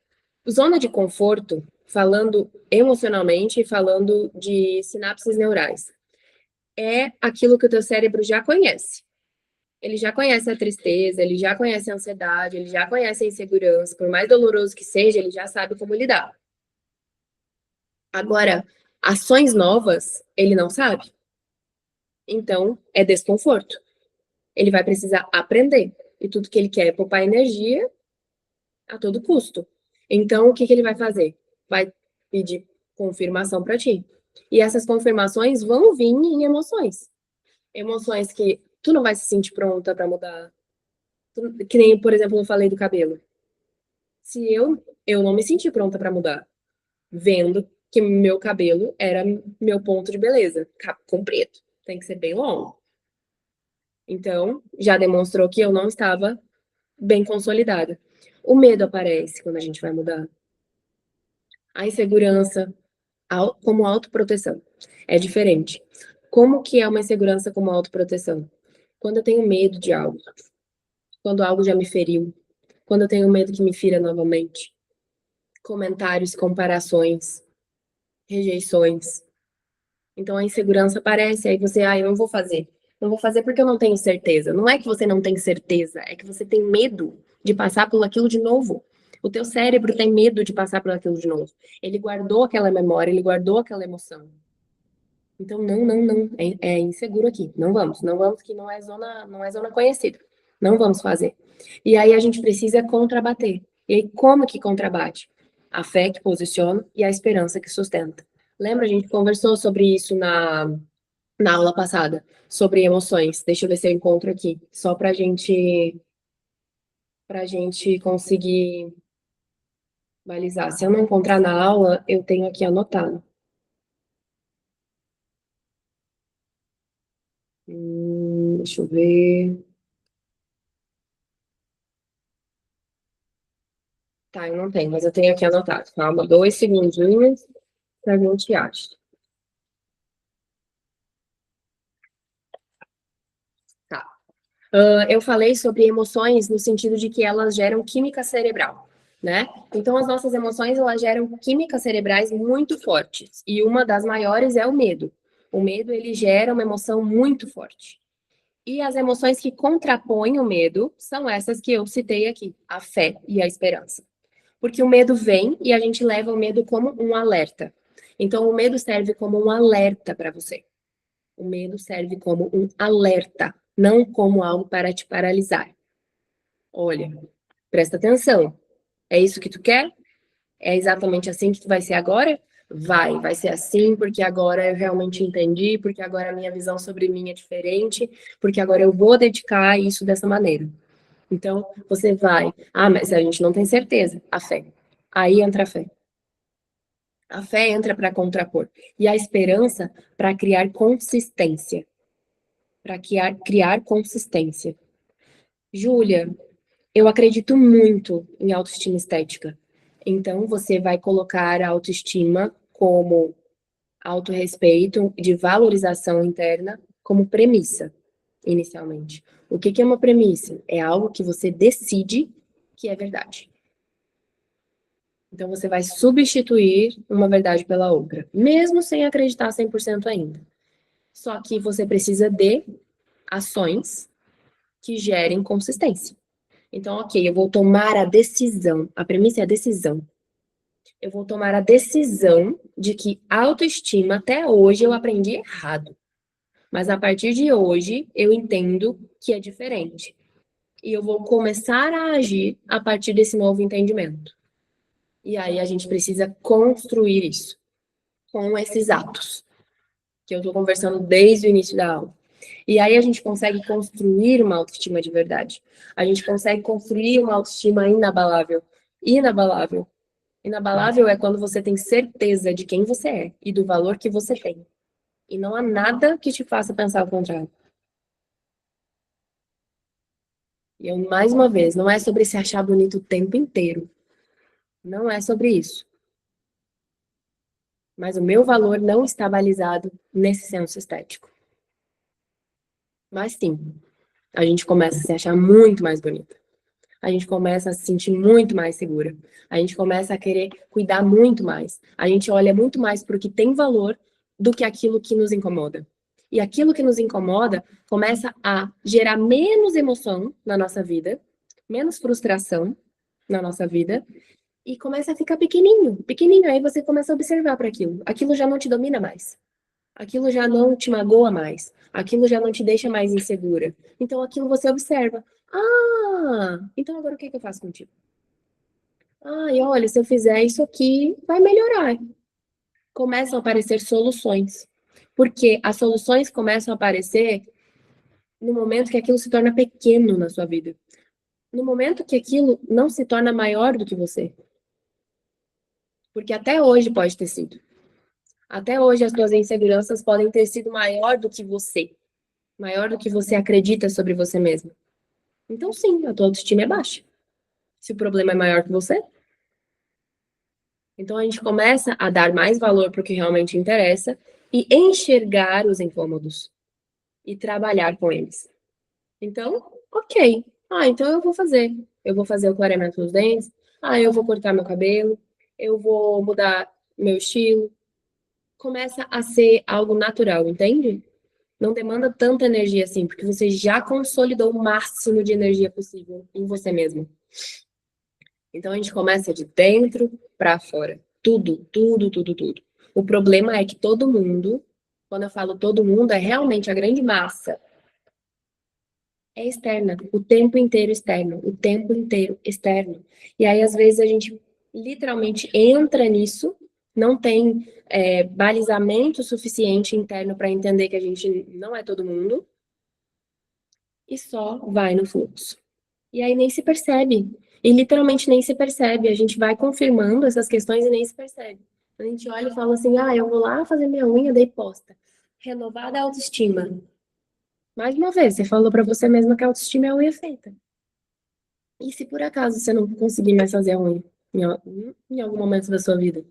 Zona de conforto, falando emocionalmente e falando de sinapses neurais, é aquilo que o teu cérebro já conhece. Ele já conhece a tristeza, ele já conhece a ansiedade, ele já conhece a insegurança, por mais doloroso que seja, ele já sabe como lidar. Agora, ações novas, ele não sabe. Então, é desconforto. Ele vai precisar aprender. E tudo que ele quer é poupar energia a todo custo. Então, o que que ele vai fazer? Vai pedir confirmação para ti. E essas confirmações vão vir em emoções. Emoções que tu não vai se sentir pronta para mudar. Que nem, por exemplo, eu falei do cabelo. Se eu não me senti pronta para mudar, vendo que meu cabelo era meu ponto de beleza, comprido, tem que ser bem longo. Então, já demonstrou que eu não estava bem consolidada. O medo aparece quando a gente vai mudar. A insegurança, como autoproteção. É diferente. Como que é uma insegurança como autoproteção? Quando eu tenho medo de algo, quando algo já me feriu, quando eu tenho medo que me fira novamente. Comentários, comparações, rejeições. Então a insegurança aparece, aí você, eu não vou fazer. Não vou fazer porque eu não tenho certeza. Não é que você não tem certeza, é que você tem medo de passar por aquilo de novo. O teu cérebro tem medo de passar por aquilo de novo. Ele guardou aquela memória, ele guardou aquela emoção. Então, não. É inseguro aqui. Não vamos, que não é zona conhecida. Não vamos fazer. E aí a gente precisa contrabater. E aí, como que contrabate? A fé que posiciona e a esperança que sustenta. Lembra, a gente conversou sobre isso na aula passada, sobre emoções. Deixa eu ver se eu encontro aqui, só pra gente conseguir balizar. Se eu não encontrar na aula, eu tenho aqui anotado. Deixa eu ver. Tá, eu não tenho, mas eu tenho aqui anotado. Calma, 2 segundinhos pra gente acha. Tá. Eu falei sobre emoções no sentido de que elas geram química cerebral, né? Então, as nossas emoções, elas geram químicas cerebrais muito fortes. E uma das maiores é o medo. O medo, ele gera uma emoção muito forte. E as emoções que contrapõem o medo são essas que eu citei aqui, a fé e a esperança. Porque o medo vem e a gente leva o medo como um alerta. Então, o medo serve como um alerta para você. O medo serve como um alerta, não como algo para te paralisar. Olha, presta atenção. É isso que tu quer? É exatamente assim que tu vai ser agora? Vai ser assim, porque agora eu realmente entendi, porque agora a minha visão sobre mim é diferente, porque agora eu vou dedicar isso dessa maneira. Então, você vai. Ah, mas a gente não tem certeza. A fé. Aí entra a fé. A fé entra para contrapor. E a esperança para criar consistência. Para criar consistência. Júlia, eu acredito muito em autoestima estética. Então, você vai colocar a autoestima como autorrespeito, de valorização interna, como premissa, inicialmente. O que é uma premissa? É algo que você decide que é verdade. Então, você vai substituir uma verdade pela outra, mesmo sem acreditar 100% ainda. Só que você precisa de ações que gerem consistência. Então, ok, eu vou tomar a decisão. A premissa é a decisão. Eu vou tomar a decisão de que autoestima, até hoje, eu aprendi errado. Mas a partir de hoje, eu entendo que é diferente. E eu vou começar a agir a partir desse novo entendimento. E aí a gente precisa construir isso com esses atos, que eu estou conversando desde o início da aula. E aí a gente consegue construir uma autoestima de verdade. A gente consegue construir uma autoestima inabalável. Inabalável. Inabalável é quando você tem certeza de quem você é e do valor que você tem. E não há nada que te faça pensar o contrário. E eu, mais uma vez, não é sobre se achar bonito o tempo inteiro. Não é sobre isso. Mas o meu valor não está balizado nesse senso estético. Mas sim, a gente começa a se achar muito mais bonita. A gente começa a se sentir muito mais segura. A gente começa a querer cuidar muito mais. A gente olha muito mais para o que tem valor do que aquilo que nos incomoda. E aquilo que nos incomoda começa a gerar menos emoção na nossa vida, menos frustração na nossa vida, e começa a ficar pequenininho, pequenininho. Aí você começa a observar para aquilo. Aquilo já não te domina mais. Aquilo já não te magoa mais. Aquilo já não te deixa mais insegura. Então aquilo você observa. Ah, então agora o que eu faço contigo? Ah, e olha, se eu fizer isso aqui, vai melhorar. Começam a aparecer soluções. Porque as soluções começam a aparecer no momento que aquilo se torna pequeno na sua vida. No momento que aquilo não se torna maior do que você. Porque até hoje pode ter sido. Até hoje as suas inseguranças podem ter sido maior do que você. Maior do que você acredita sobre você mesmo. Então, sim, a tua autoestima é baixa. Se o problema é maior que você. Então, a gente começa a dar mais valor para o que realmente interessa e enxergar os incômodos e trabalhar com eles. Então, ok. Ah, então eu vou fazer. Eu vou fazer o clareamento nos dentes. Ah, eu vou cortar meu cabelo. Eu vou mudar meu estilo. Começa a ser algo natural, entende? Não demanda tanta energia assim, porque você já consolidou o máximo de energia possível em você mesmo. Então a gente começa de dentro para fora. Tudo, tudo, tudo, tudo. O problema é que todo mundo, quando eu falo todo mundo, é realmente a grande massa, é externa, o tempo inteiro externo, o tempo inteiro externo. E aí, às vezes, a gente literalmente entra nisso, não tem balizamento suficiente interno para entender que a gente não é todo mundo, e só vai no fluxo. E aí nem se percebe. E literalmente nem se percebe. A gente vai confirmando essas questões e nem se percebe. A gente olha e fala assim, eu vou lá fazer minha unha, daí posta. Renovada a autoestima. Mais uma vez, você falou para você mesma que a autoestima é a unha feita. E se por acaso você não conseguir mais fazer a unha em algum momento da sua vida?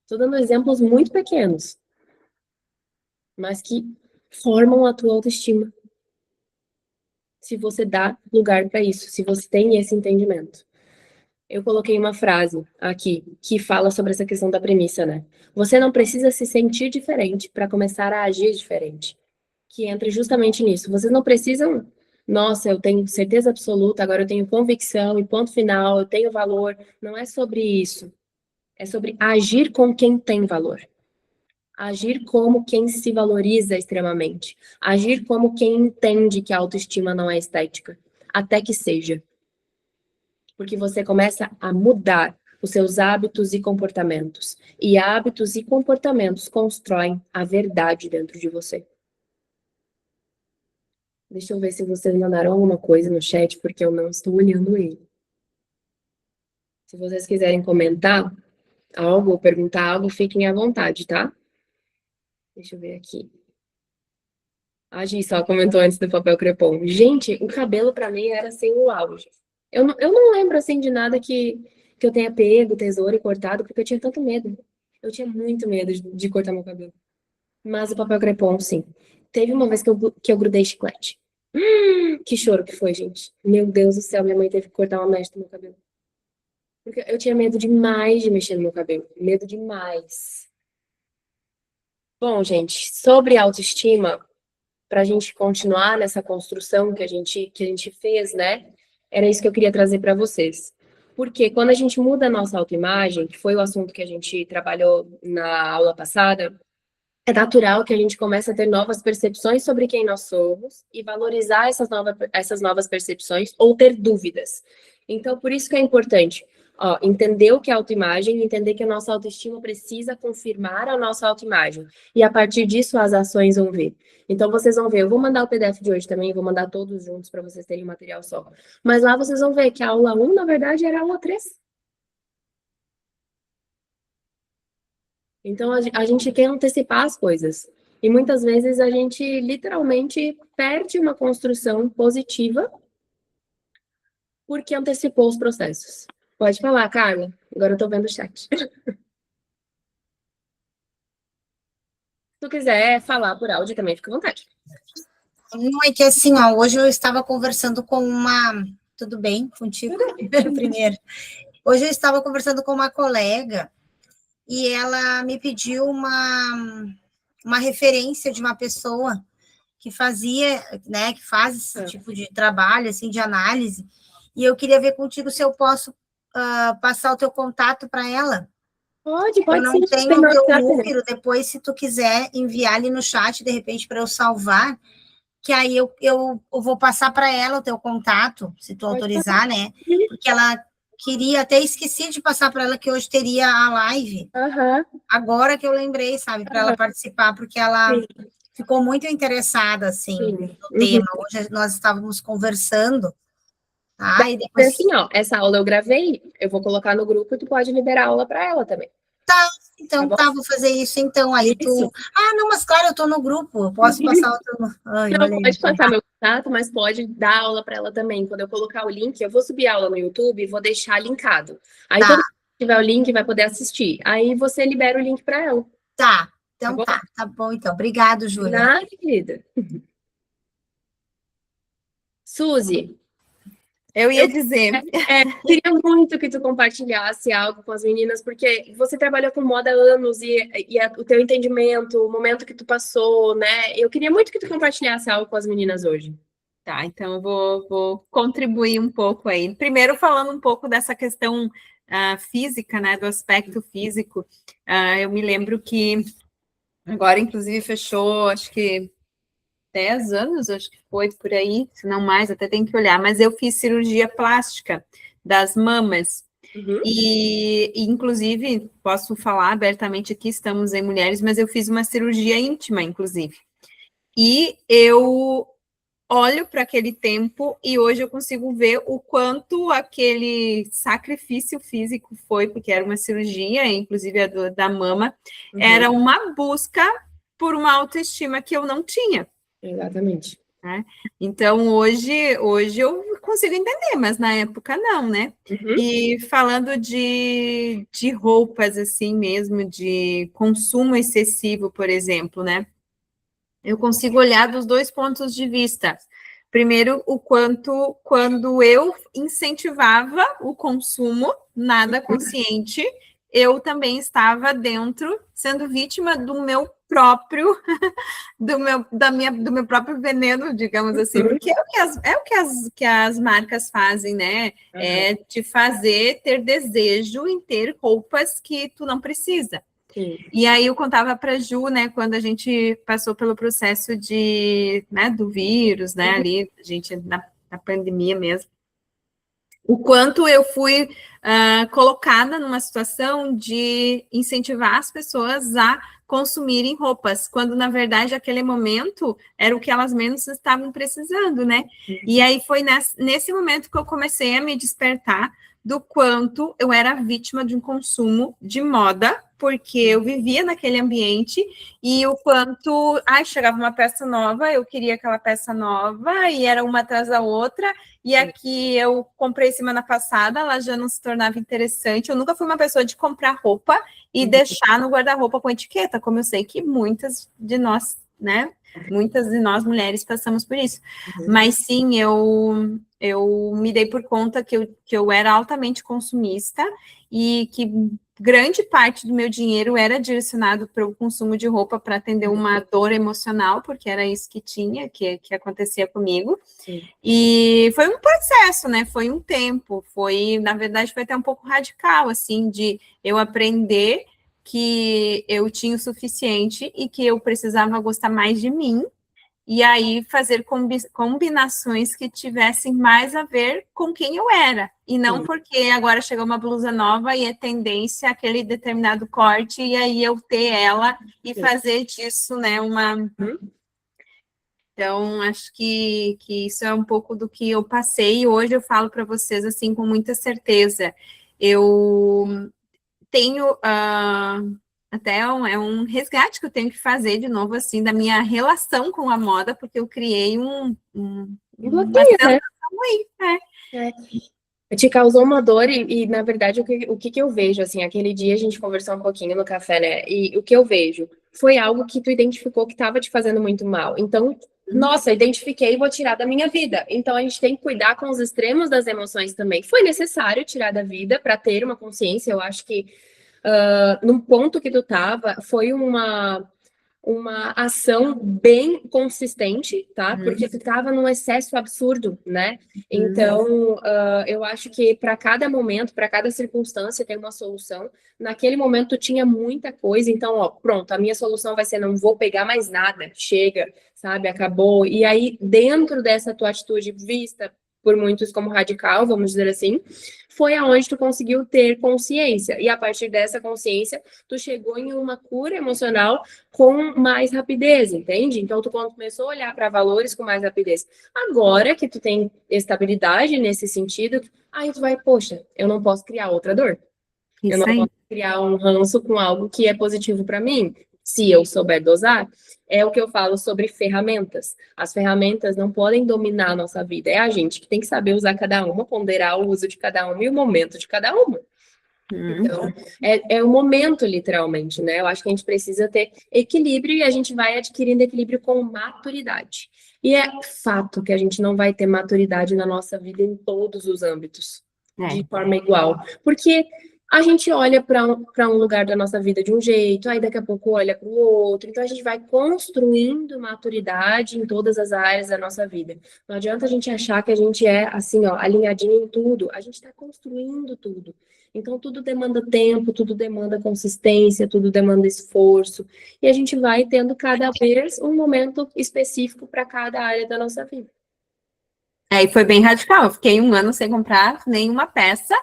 Estou dando exemplos muito pequenos, mas que formam a tua autoestima. Se você dá lugar para isso, se você tem esse entendimento. Eu coloquei uma frase aqui que fala sobre essa questão da premissa, né? Você não precisa se sentir diferente para começar a agir diferente. Que entra justamente nisso. Vocês não precisam, nossa, eu tenho certeza absoluta, agora eu tenho convicção e ponto final, eu tenho valor. Não é sobre isso. É sobre agir com quem tem valor. Agir como quem se valoriza extremamente. Agir como quem entende que a autoestima não é estética. Até que seja. Porque você começa a mudar os seus hábitos e comportamentos. E hábitos e comportamentos constroem a verdade dentro de você. Deixa eu ver se vocês mandaram alguma coisa no chat, porque eu não estou olhando ele. Se vocês quiserem comentar algo ou perguntar algo, fiquem à vontade, tá? Deixa eu ver aqui. A Gi só comentou antes do papel crepom. Gente, o cabelo pra mim era assim o auge. Eu não lembro assim de nada que eu tenha pego, tesoura e cortado, porque eu tinha tanto medo. Eu tinha muito medo de cortar meu cabelo. Mas o papel crepom, sim. Teve uma vez que eu grudei chiclete. Que choro que foi, gente. Meu Deus do céu, minha mãe teve que cortar uma mecha do meu cabelo. Porque eu tinha medo demais de mexer no meu cabelo. Medo demais. Bom, gente, sobre autoestima, para a gente continuar nessa construção que a gente fez, né? Era isso que eu queria trazer para vocês. Porque quando a gente muda a nossa autoimagem, que foi o assunto que a gente trabalhou na aula passada, é natural que a gente comece a ter novas percepções sobre quem nós somos e valorizar essas novas percepções ou ter dúvidas. Então, por isso que é importante, entender o que é autoimagem, entender que a nossa autoestima precisa confirmar a nossa autoimagem. E a partir disso, as ações vão vir. Então, vocês vão ver, eu vou mandar o PDF de hoje também, vou mandar todos juntos para vocês terem um material só. Mas lá vocês vão ver que a aula 1, na verdade, era a aula 3. Então, a gente quer antecipar as coisas. E muitas vezes a gente literalmente perde uma construção positiva porque antecipou os processos. Pode falar, Carla. Agora eu tô vendo o chat. Se tu quiser falar por áudio também, fica à vontade. Não, é que assim, hoje eu estava conversando com uma... Tudo bem contigo? Primeiro. Hoje eu estava conversando com uma colega e ela me pediu uma referência de uma pessoa que fazia, né, que faz esse tipo de trabalho, assim, de análise, e eu queria ver contigo se eu posso passar o teu contato para ela. Pode Eu não sim. tenho o teu número, depois, se tu quiser enviar ali no chat, de repente, para eu salvar, que aí eu vou passar para ela o teu contato, se tu autorizar, né? Porque ela queria, até esqueci de passar para ela que hoje teria a live. Agora que eu lembrei, sabe, para ela participar, porque ela ficou muito interessada, assim, no tema. Hoje nós estávamos conversando, tá? E depois... Assim, essa aula eu gravei, eu vou colocar no grupo e tu pode liberar a aula para ela também. Tá, então tá, vou fazer isso, então, aí tu... não, mas claro, eu tô no grupo, eu posso passar o teu... Não, pode passar meu contato, mas pode dar aula para ela também. Quando eu colocar o link, eu vou subir a aula no YouTube e vou deixar linkado. Aí todo mundo que tiver o link vai poder assistir. Aí você libera o link para ela. Tá, então tá bom, então. Obrigado, Júlia. Nada, querida. Suzy. Eu ia dizer. Queria muito que tu compartilhasse algo com as meninas, porque você trabalhou com moda há anos e o teu entendimento, o momento que tu passou, né? Eu queria muito que tu compartilhasse algo com as meninas hoje. Tá, então eu vou contribuir um pouco aí. Primeiro, falando um pouco dessa questão física, né, do aspecto físico. Eu me lembro que agora, inclusive, fechou, acho que 10 anos, acho que foi por aí, se não mais, até tem que olhar, mas eu fiz cirurgia plástica das mamas. Uhum. E, inclusive, posso falar abertamente aqui, estamos em mulheres, mas eu fiz uma cirurgia íntima, inclusive. E eu olho para aquele tempo e hoje eu consigo ver o quanto aquele sacrifício físico foi, porque era uma cirurgia, inclusive a da mama, era uma busca por uma autoestima que eu não tinha. Exatamente. Né? Então, hoje eu consigo entender, mas na época não, né? E falando de roupas, assim mesmo, de consumo excessivo, por exemplo, né? Eu consigo olhar dos dois pontos de vista. Primeiro, o quanto, quando eu incentivava o consumo, nada consciente, eu também estava dentro, sendo vítima do meu próprio, do meu próprio veneno, digamos assim, porque é o que as marcas fazem, né? É te fazer ter desejo em ter roupas que tu não precisa. Sim. E aí eu contava para a Ju, né, quando a gente passou pelo processo né, do vírus, né, ali, a gente na pandemia mesmo, o quanto eu fui colocada numa situação de incentivar as pessoas a consumirem roupas, quando, na verdade, aquele momento era o que elas menos estavam precisando, né? E aí foi nesse momento que eu comecei a me despertar do quanto eu era vítima de um consumo de moda, porque eu vivia naquele ambiente, e o quanto, chegava uma peça nova, eu queria aquela peça nova, e era uma atrás da outra, e aqui eu comprei semana passada, ela já não se tornava interessante. Eu nunca fui uma pessoa de comprar roupa e deixar no guarda-roupa com etiqueta, como eu sei que muitas de nós, né? Muitas de nós mulheres passamos por isso. Mas sim, eu me dei por conta que eu era altamente consumista e que grande parte do meu dinheiro era direcionado para o consumo de roupa para atender uma dor emocional, porque era isso que tinha, que acontecia comigo. Sim. E foi um processo, né? Foi um tempo, na verdade, foi até um pouco radical, assim, de eu aprender que eu tinha o suficiente e que eu precisava gostar mais de mim, e aí fazer combinações que tivessem mais a ver com quem eu era, e não porque agora chegou uma blusa nova e é tendência aquele determinado corte, e aí eu ter ela e fazer disso, né, Então, acho que isso é um pouco do que eu passei, e hoje eu falo para vocês, assim, com muita certeza. Eu tenho... até é um resgate que eu tenho que fazer de novo, assim, da minha relação com a moda, porque eu criei uma bloqueio, né? ruim, né? Te causou uma dor na verdade, o que eu vejo, assim, aquele dia a gente conversou um pouquinho no café, né? E o que eu vejo foi algo que tu identificou que estava te fazendo muito mal. Então, nossa, identifiquei e vou tirar da minha vida. Então, a gente tem que cuidar com os extremos das emoções também. Foi necessário tirar da vida para ter uma consciência. Eu acho que num ponto que tu tava, foi uma ação bem consistente, tá? Porque tu tava num excesso absurdo, né? Então, eu acho que para cada momento, para cada circunstância, tem uma solução. Naquele momento, tu tinha muita coisa, então, ó, pronto, a minha solução vai ser: não vou pegar mais nada, chega, sabe? Acabou. E aí, dentro dessa tua atitude vista por muitos como radical, vamos dizer assim, foi aonde tu conseguiu ter consciência. E a partir dessa consciência, tu chegou em uma cura emocional com mais rapidez, entende? Então, tu começou a olhar para valores com mais rapidez. Agora que tu tem estabilidade nesse sentido, aí tu vai, poxa, eu não posso criar outra dor. Eu não posso criar um ranço com algo que é positivo para mim, se eu souber dosar. É o que eu falo sobre ferramentas. As ferramentas não podem dominar a nossa vida. É a gente que tem que saber usar cada uma, ponderar o uso de cada uma e o momento de cada uma. Então, é o momento, literalmente, né? Eu acho que a gente precisa ter equilíbrio e a gente vai adquirindo equilíbrio com maturidade. E é fato que a gente não vai ter maturidade na nossa vida em todos os âmbitos, de forma igual. Porque a gente olha para um lugar da nossa vida de um jeito, aí daqui a pouco olha para o outro. Então a gente vai construindo maturidade em todas as áreas da nossa vida. Não adianta a gente achar que a gente é assim, ó, alinhadinho em tudo. A gente está construindo tudo. Então tudo demanda tempo, tudo demanda consistência, tudo demanda esforço. E a gente vai tendo cada vez um momento específico para cada área da nossa vida. Aí foi bem radical. Eu fiquei 1 ano sem comprar nenhuma peça.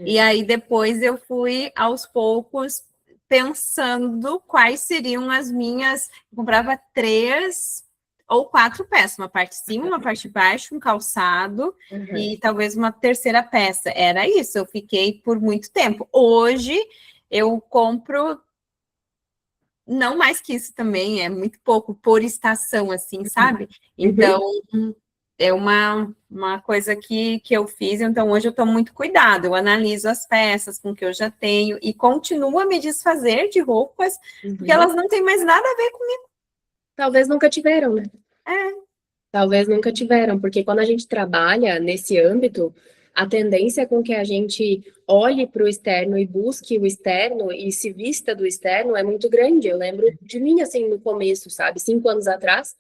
E aí depois eu fui aos poucos pensando quais seriam as minhas. Eu comprava 3 ou 4 peças, uma parte de cima, uma parte de baixo, um calçado e talvez uma terceira peça. Era isso, eu fiquei por muito tempo. Hoje eu compro não mais que isso também, é muito pouco por estação, assim, sabe? Então, é uma coisa que eu fiz, então hoje eu tomo muito cuidado, eu analiso as peças com que eu já tenho e continuo a me desfazer de roupas, porque elas não têm mais nada a ver comigo. Talvez nunca tiveram, né? Talvez nunca tiveram, porque quando a gente trabalha nesse âmbito, a tendência com que a gente olhe para o externo e busque o externo e se vista do externo é muito grande. Eu lembro de mim, assim, no começo, sabe? 5 anos atrás,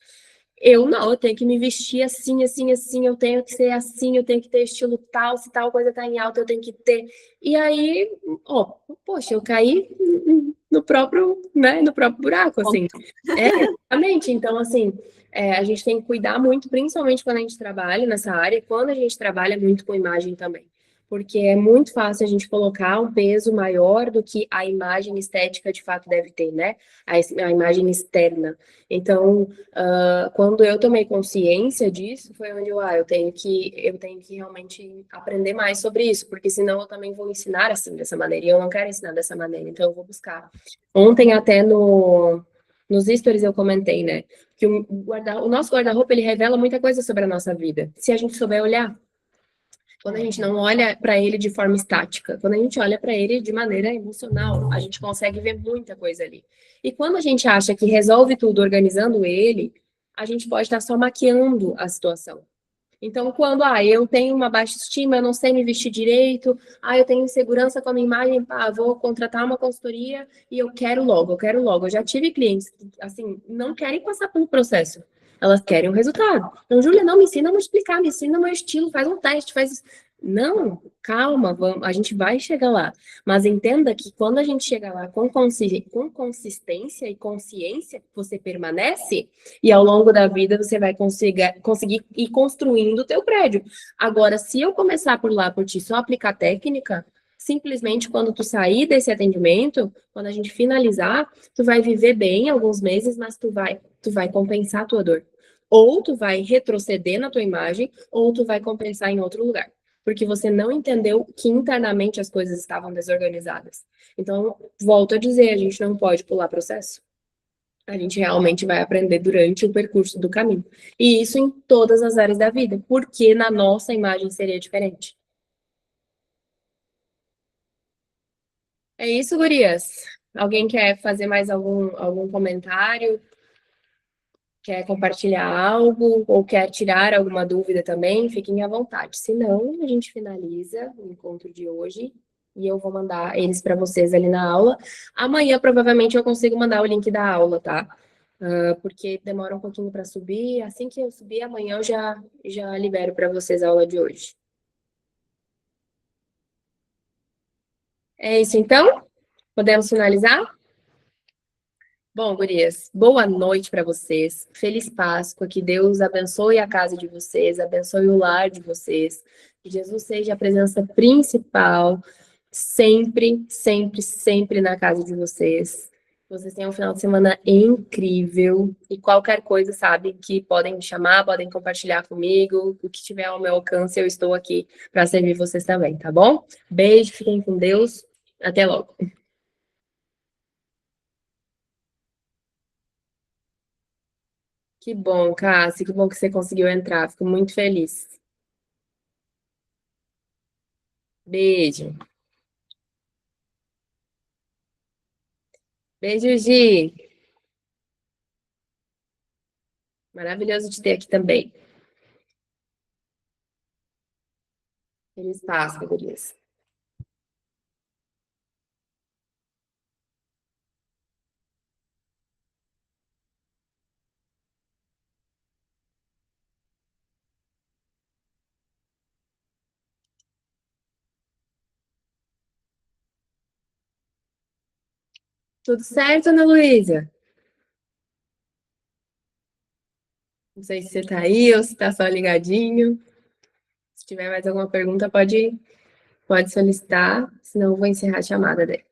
eu tenho que me vestir assim, assim, assim, eu tenho que ser assim, eu tenho que ter estilo tal, se tal coisa tá em alta, eu tenho que ter. E aí, ó, poxa, eu caí no próprio, né, no próprio buraco, assim. Exatamente. Então, assim, a gente tem que cuidar muito, principalmente quando a gente trabalha nessa área, quando a gente trabalha muito com imagem também. Porque é muito fácil a gente colocar um peso maior do que a imagem estética de fato deve ter, né? A imagem externa. Então, quando eu tomei consciência disso, foi onde eu tenho que realmente aprender mais sobre isso, porque senão eu também vou ensinar assim, dessa maneira, e eu não quero ensinar dessa maneira, então eu vou buscar. Ontem até nos stories eu comentei, né, que o nosso guarda-roupa, ele revela muita coisa sobre a nossa vida, se a gente souber olhar. Quando a gente não olha para ele de forma estática, quando a gente olha para ele de maneira emocional, a gente consegue ver muita coisa ali. E quando a gente acha que resolve tudo organizando ele, a gente pode estar só maquiando a situação. Então, quando eu tenho uma baixa estima, eu não sei me vestir direito, eu tenho insegurança com a minha imagem, vou contratar uma consultoria e eu quero logo, eu quero logo. Eu já tive clientes que, assim, não querem passar pelo processo. Elas querem o resultado. Então, Júlia, não me ensina a multiplicar, me ensina o meu estilo, faz um teste, faz. Não, calma, a gente vai chegar lá. Mas entenda que quando a gente chega lá com consistência e consciência, você permanece e ao longo da vida você vai conseguir ir construindo o teu prédio. Agora, se eu começar por lá, por ti, só aplicar técnica, simplesmente quando tu sair desse atendimento, quando a gente finalizar, tu vai viver bem alguns meses, mas tu vai compensar a tua dor. Ou tu vai retroceder na tua imagem, ou tu vai compensar em outro lugar. Porque você não entendeu que internamente as coisas estavam desorganizadas. Então, volto a dizer, a gente não pode pular processo. A gente realmente vai aprender durante o percurso do caminho. E isso em todas as áreas da vida, porque na nossa imagem seria diferente. É isso, gurias. Alguém quer fazer mais algum comentário? Quer compartilhar algo? Ou quer tirar alguma dúvida também? Fiquem à vontade. Se não, a gente finaliza o encontro de hoje e eu vou mandar eles para vocês ali na aula. Amanhã, provavelmente, eu consigo mandar o link da aula, tá? Porque demora um pouquinho para subir. Assim que eu subir, amanhã eu já libero para vocês a aula de hoje. É isso, então? Podemos finalizar? Bom, gurias, boa noite para vocês. Feliz Páscoa, que Deus abençoe a casa de vocês, abençoe o lar de vocês. Que Jesus seja a presença principal, sempre, sempre, sempre na casa de vocês. Vocês tenham um final de semana incrível. E qualquer coisa, sabe, que podem me chamar, podem compartilhar comigo. O que tiver ao meu alcance, eu estou aqui para servir vocês também, tá bom? Beijo, fiquem com Deus. Até logo. Que bom, Cássia, que bom que você conseguiu entrar. Fico muito feliz. Beijo. Beijo, Gi. Maravilhoso te ter aqui também. Feliz Páscoa, gurias. Tudo certo, Ana Luísa? Não sei se você tá aí ou se tá só ligadinho. Se tiver mais alguma pergunta, pode solicitar, senão eu vou encerrar a chamada dele.